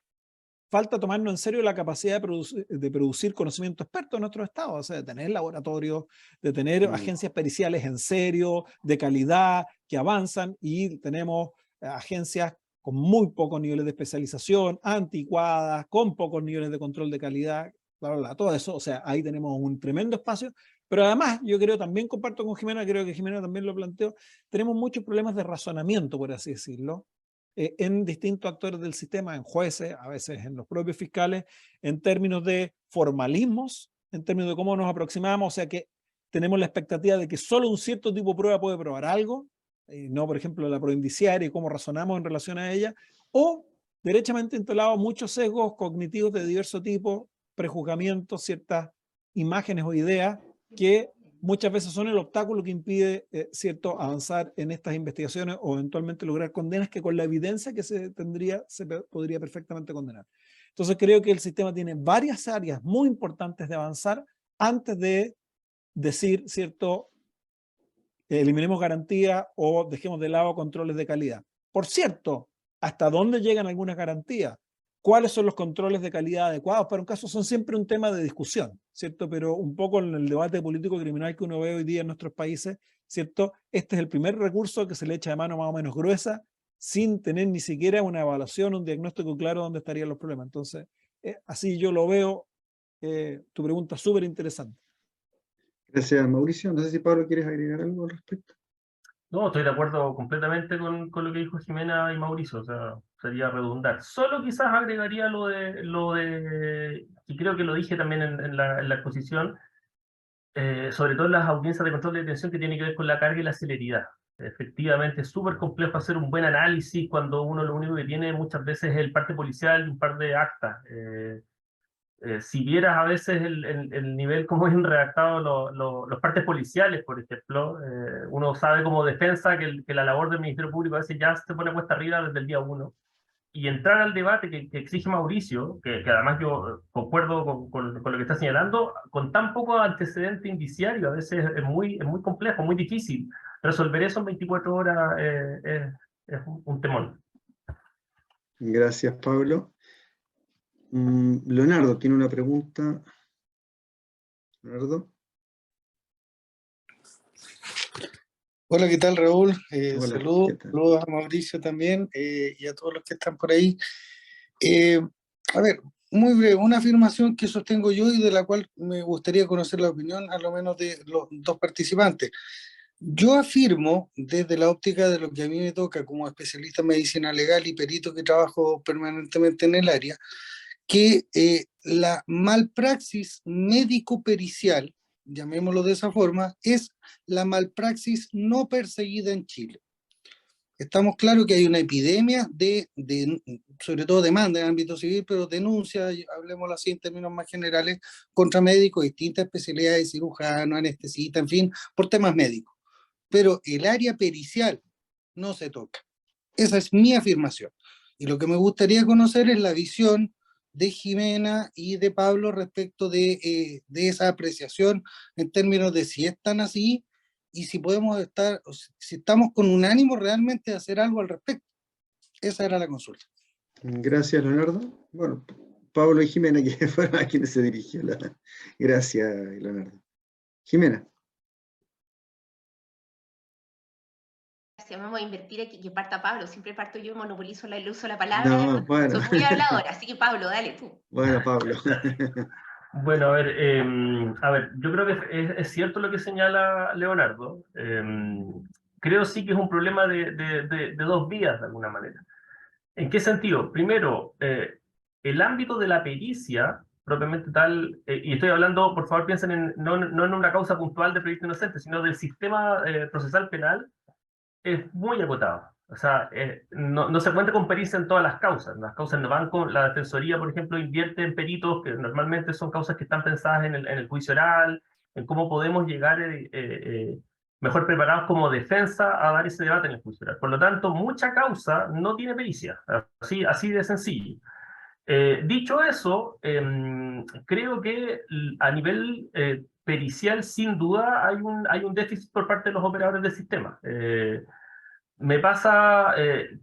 B: falta tomarnos en serio la capacidad de producir conocimiento experto en nuestro estado, o sea, de tener laboratorios, de tener agencias periciales en serio, de calidad, que avanzan, y tenemos agencias con muy pocos niveles de especialización, anticuadas, con pocos niveles de control de calidad, bla, bla, bla, todo eso. O sea, ahí tenemos un tremendo espacio, pero además yo creo, también comparto con Jimena, creo que Jimena también lo planteó, tenemos muchos problemas de razonamiento, por así decirlo, en distintos actores del sistema, en jueces, a veces en los propios fiscales, en términos de formalismos, en términos de cómo nos aproximamos, o sea que tenemos la expectativa de que solo un cierto tipo de prueba puede probar algo, no, por ejemplo, la prueba indiciaria y cómo razonamos en relación a ella, o derechamente instalados muchos sesgos cognitivos de diverso tipo, prejuzgamientos, ciertas imágenes o ideas que muchas veces son el obstáculo que impide avanzar en estas investigaciones o eventualmente lograr condenas que con la evidencia que se tendría se podría perfectamente condenar. Entonces creo que el sistema tiene varias áreas muy importantes de avanzar antes de decir, eliminemos garantía o dejemos de lado controles de calidad. Por cierto, ¿hasta dónde llegan algunas garantías? ¿Cuáles son los controles de calidad adecuados para un caso? Son siempre un tema de discusión, ¿cierto? Pero un poco en el debate político criminal que uno ve hoy día en nuestros países, ¿cierto? Este es el primer recurso que se le echa de mano más o menos gruesa, sin tener ni siquiera una evaluación, un diagnóstico claro de dónde estarían los problemas. Entonces, así yo lo veo. Tu pregunta es súper interesante.
A: Gracias, Mauricio. No sé si Pablo quieres agregar algo al respecto.
E: No, estoy de acuerdo completamente con lo que dijo Jimena y Mauricio, o sea, sería redundar. Solo quizás agregaría lo de y creo que lo dije también en la exposición, sobre todo en las audiencias de control de detención, que tiene que ver con la carga y la celeridad. Efectivamente, es súper complejo hacer un buen análisis cuando uno lo único que tiene muchas veces es el parte policial y un par de actas. Si vieras a veces el nivel como es redactado los partes policiales, por ejemplo, uno sabe como defensa que la labor del Ministerio Público a veces ya se pone cuesta arriba desde el día 1. Y entrar al debate que exige Mauricio, que además yo concuerdo con lo que está señalando, con tan poco antecedente indiciario, a veces es muy complejo, muy difícil. Resolver eso en 24 horas es un temor.
A: Gracias, Pablo. Leonardo tiene una pregunta. Leonardo.
I: Hola, ¿qué tal, Raúl?
A: Hola,
I: saludos a Mauricio también y a todos los que están por ahí. A ver, muy breve, una afirmación que sostengo yo y de la cual me gustaría conocer la opinión, a lo menos de los dos participantes. Yo afirmo, desde la óptica de lo que a mí me toca como especialista en medicina legal y perito que trabajo permanentemente en el área, que la malpraxis médico-pericial, llamémoslo de esa forma, es la malpraxis no perseguida en Chile. Estamos claros que hay una epidemia sobre todo demanda en el ámbito civil, pero denuncia, hablemoslo así en términos más generales, contra médicos, distintas especialidades, cirujanos, anestesistas, en fin, por temas médicos. Pero el área pericial no se toca. Esa es mi afirmación. Y lo que me gustaría conocer es la visión de Jimena y de Pablo respecto de esa apreciación en términos de si están así y si podemos estar, si estamos con un ánimo realmente de hacer algo al respecto. Esa era la consulta.
A: Gracias, Leonardo. Bueno, Pablo y Jimena, que fueron a quienes se dirigió la... Gracias, Leonardo. Jimena.
D: Vamos a invertir aquí, que parta Pablo, siempre parto yo y monopolizo el uso de la palabra.
A: No, bueno.
D: Soy muy habladora, así que Pablo, dale tú.
A: Bueno, Pablo.
E: Bueno, a ver, yo creo que es cierto lo que señala Leonardo. Creo sí que es un problema de dos vías, de alguna manera. ¿En qué sentido? Primero, el ámbito de la pericia, propiamente tal, y estoy hablando, por favor, piensen no en una causa puntual de proyecto inocente, sino del sistema procesal penal, es muy acotado. O sea, no se cuenta con pericia en todas las causas. Las causas no van con... La Defensoría, por ejemplo, invierte en peritos que normalmente son causas que están pensadas en el juicio oral, en cómo podemos llegar mejor preparados como defensa a dar ese debate en el juicio oral. Por lo tanto, mucha causa no tiene pericia. Así de sencillo. Dicho eso, creo que a nivel pericial, sin duda, hay un déficit por parte de los operadores del sistema. Me pasa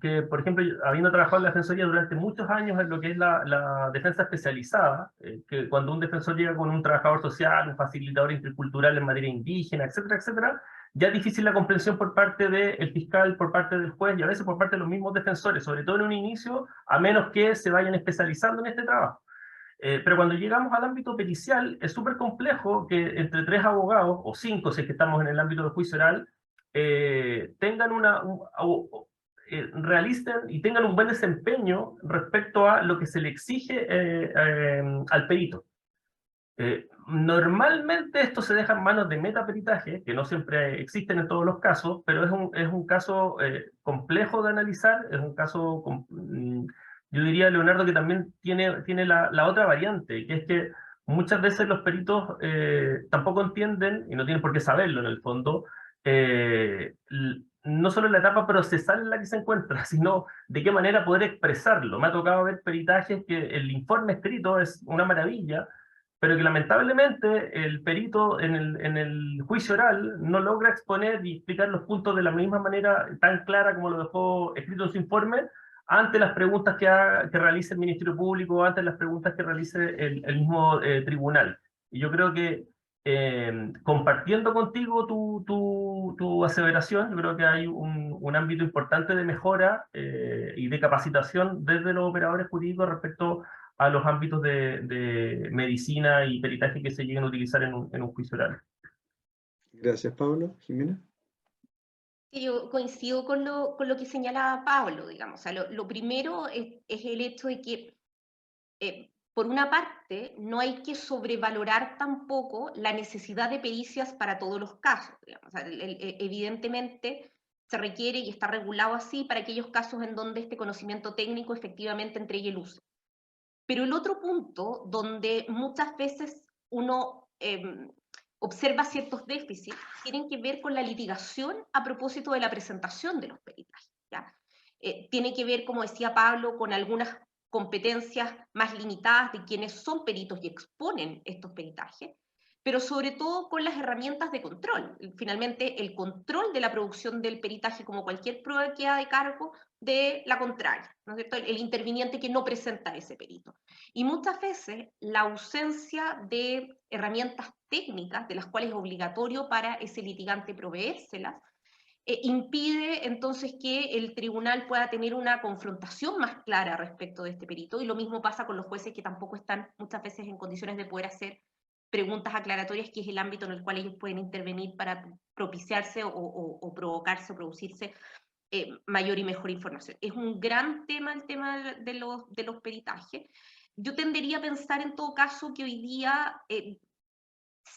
E: que, por ejemplo, habiendo trabajado en la Defensoría durante muchos años en lo que es la defensa especializada, que cuando un defensor llega con un trabajador social, un facilitador intercultural en materia indígena, etcétera, etcétera, ya es difícil la comprensión por parte del fiscal, por parte del juez y a veces por parte de los mismos defensores, sobre todo en un inicio, a menos que se vayan especializando en este trabajo. Pero cuando llegamos al ámbito pericial, es súper complejo que entre 3 abogados, o 5 si es que estamos en el ámbito del juicio oral, tengan realicen y tengan un buen desempeño respecto a lo que se le exige al perito. Normalmente esto se deja en manos de metaperitaje, que no siempre existen en todos los casos, pero es un caso complejo de analizar, es un caso, yo diría, Leonardo, que también tiene la otra variante, que es que muchas veces los peritos tampoco entienden, y no tienen por qué saberlo en el fondo, no solo la etapa procesal en la que se encuentra, sino de qué manera poder expresarlo. Me ha tocado ver peritajes que el informe escrito es una maravilla, pero que lamentablemente el perito en el juicio oral no logra exponer y explicar los puntos de la misma manera tan clara como lo dejó escrito en su informe, ante las preguntas que realice el Ministerio Público, ante las preguntas que realice el mismo tribunal. Y yo creo que compartiendo contigo tu aseveración, yo creo que hay un ámbito importante de mejora y de capacitación desde los operadores jurídicos respecto a los ámbitos de medicina y peritaje que se lleguen a utilizar en un juicio oral.
A: Gracias, Pablo. Jimena.
D: Yo coincido con lo que señalaba Pablo, digamos. O sea, lo primero es el hecho de que, por una parte, no hay que sobrevalorar tampoco la necesidad de pericias para todos los casos. Digamos. O sea, evidentemente se requiere y está regulado así para aquellos casos en donde este conocimiento técnico efectivamente entregue el uso. Pero el otro punto donde muchas veces uno observa ciertos déficits tienen que ver con la litigación a propósito de la presentación de los peritajes. ¿Ya? Tiene que ver, como decía Pablo, con algunas competencias más limitadas de quienes son peritos y exponen estos peritajes, pero sobre todo con las herramientas de control. Finalmente, el control de la producción del peritaje, como cualquier prueba, queda de cargo de la contraria, ¿no es cierto? El interviniente que no presenta ese perito. Y muchas veces la ausencia de herramientas técnicas, de las cuales es obligatorio para ese litigante proveérselas, impide entonces que el tribunal pueda tener una confrontación más clara respecto de este perito, y lo mismo pasa con los jueces que tampoco están muchas veces en condiciones de poder hacer preguntas aclaratorias, que es el ámbito en el cual ellos pueden intervenir para propiciarse o provocarse o producirse mayor y mejor información. Es un gran tema el tema de los peritajes. Yo tendería a pensar en todo caso que hoy día,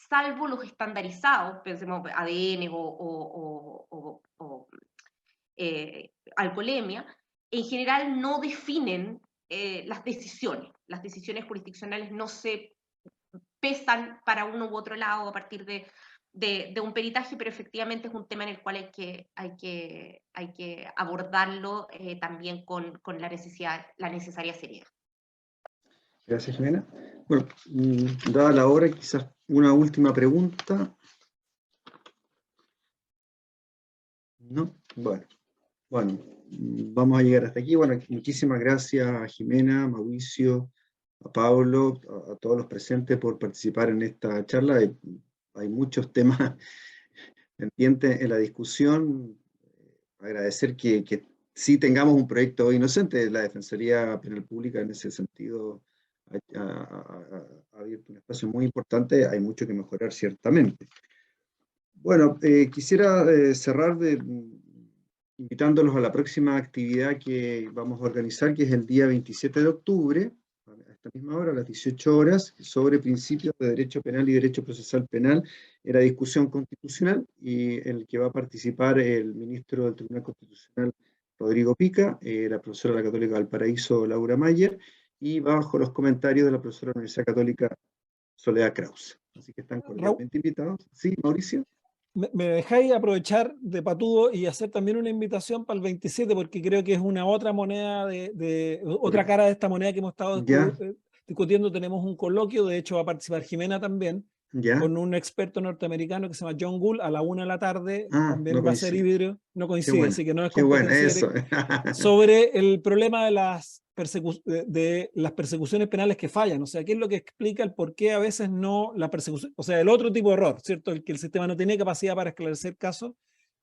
D: salvo los estandarizados, pensemos ADN o alcoholemia, en general no definen las decisiones. Las decisiones jurisdiccionales no se pesan para uno u otro lado a partir de un peritaje, pero efectivamente es un tema en el cual hay que abordarlo también con la necesaria seriedad.
A: Gracias, Jimena. Bueno, dada la hora, quizás una última pregunta. ¿No? Bueno, vamos a llegar hasta aquí. Bueno, muchísimas gracias a Jimena, Mauricio, a Pablo, a todos los presentes por participar en esta charla. Hay muchos temas pendientes en la discusión. Agradecer que sí tengamos un proyecto inocente. La Defensoría Penal Pública en ese sentido ha abierto un espacio muy importante. Hay mucho que mejorar, ciertamente. Bueno, quisiera cerrar invitándolos a la próxima actividad que vamos a organizar, que es el día 27 de octubre, a esta misma hora, a las 18 horas, sobre principios de derecho penal y derecho procesal penal en la discusión constitucional, y en el que va a participar el ministro del Tribunal Constitucional, Rodrigo Pica, la profesora de la Católica Valparaíso, Laura Mayer, y bajo los comentarios de la profesora de la Universidad Católica, Soledad Krause. Así que están cordialmente invitados. Sí, Mauricio.
B: ¿Me dejáis aprovechar de patudo y hacer también una invitación para el 27? Porque creo que es una otra moneda, otra cara de esta moneda que hemos estado discutiendo. Tenemos un coloquio, de hecho va a participar Jimena también, con un experto norteamericano que se llama John Gould, a la 1 de la tarde, también
A: no
B: va a ser híbrido, no coincide,
A: bueno,
B: así que no es
A: competencia
B: directa, sobre el problema de las persecuciones penales que fallan, o sea, qué es lo que explica el por qué a veces no la persecución, o sea, el otro tipo de error, ¿cierto? El que el sistema no tiene capacidad para esclarecer casos.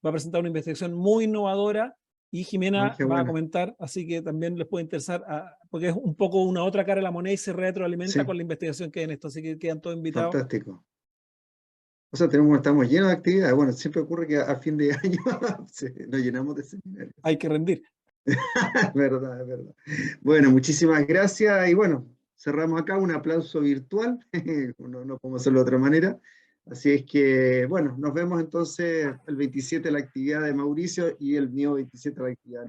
B: Va a presentar una investigación muy innovadora y Jimena va a comentar, así que también les puede interesar, porque es un poco una otra cara de la moneda y se retroalimenta con la investigación que hay en esto, así que quedan todos invitados.
A: Fantástico. O sea, estamos llenos de actividades. Bueno, siempre ocurre que a fin de año nos llenamos de seminarios.
B: Hay que rendir.
A: Es verdad, es verdad. Bueno, muchísimas gracias y bueno, cerramos acá. Un aplauso virtual, no podemos hacerlo de otra manera. Así es que, bueno, nos vemos entonces el 27 la actividad de Mauricio y el mío 27 la actividad.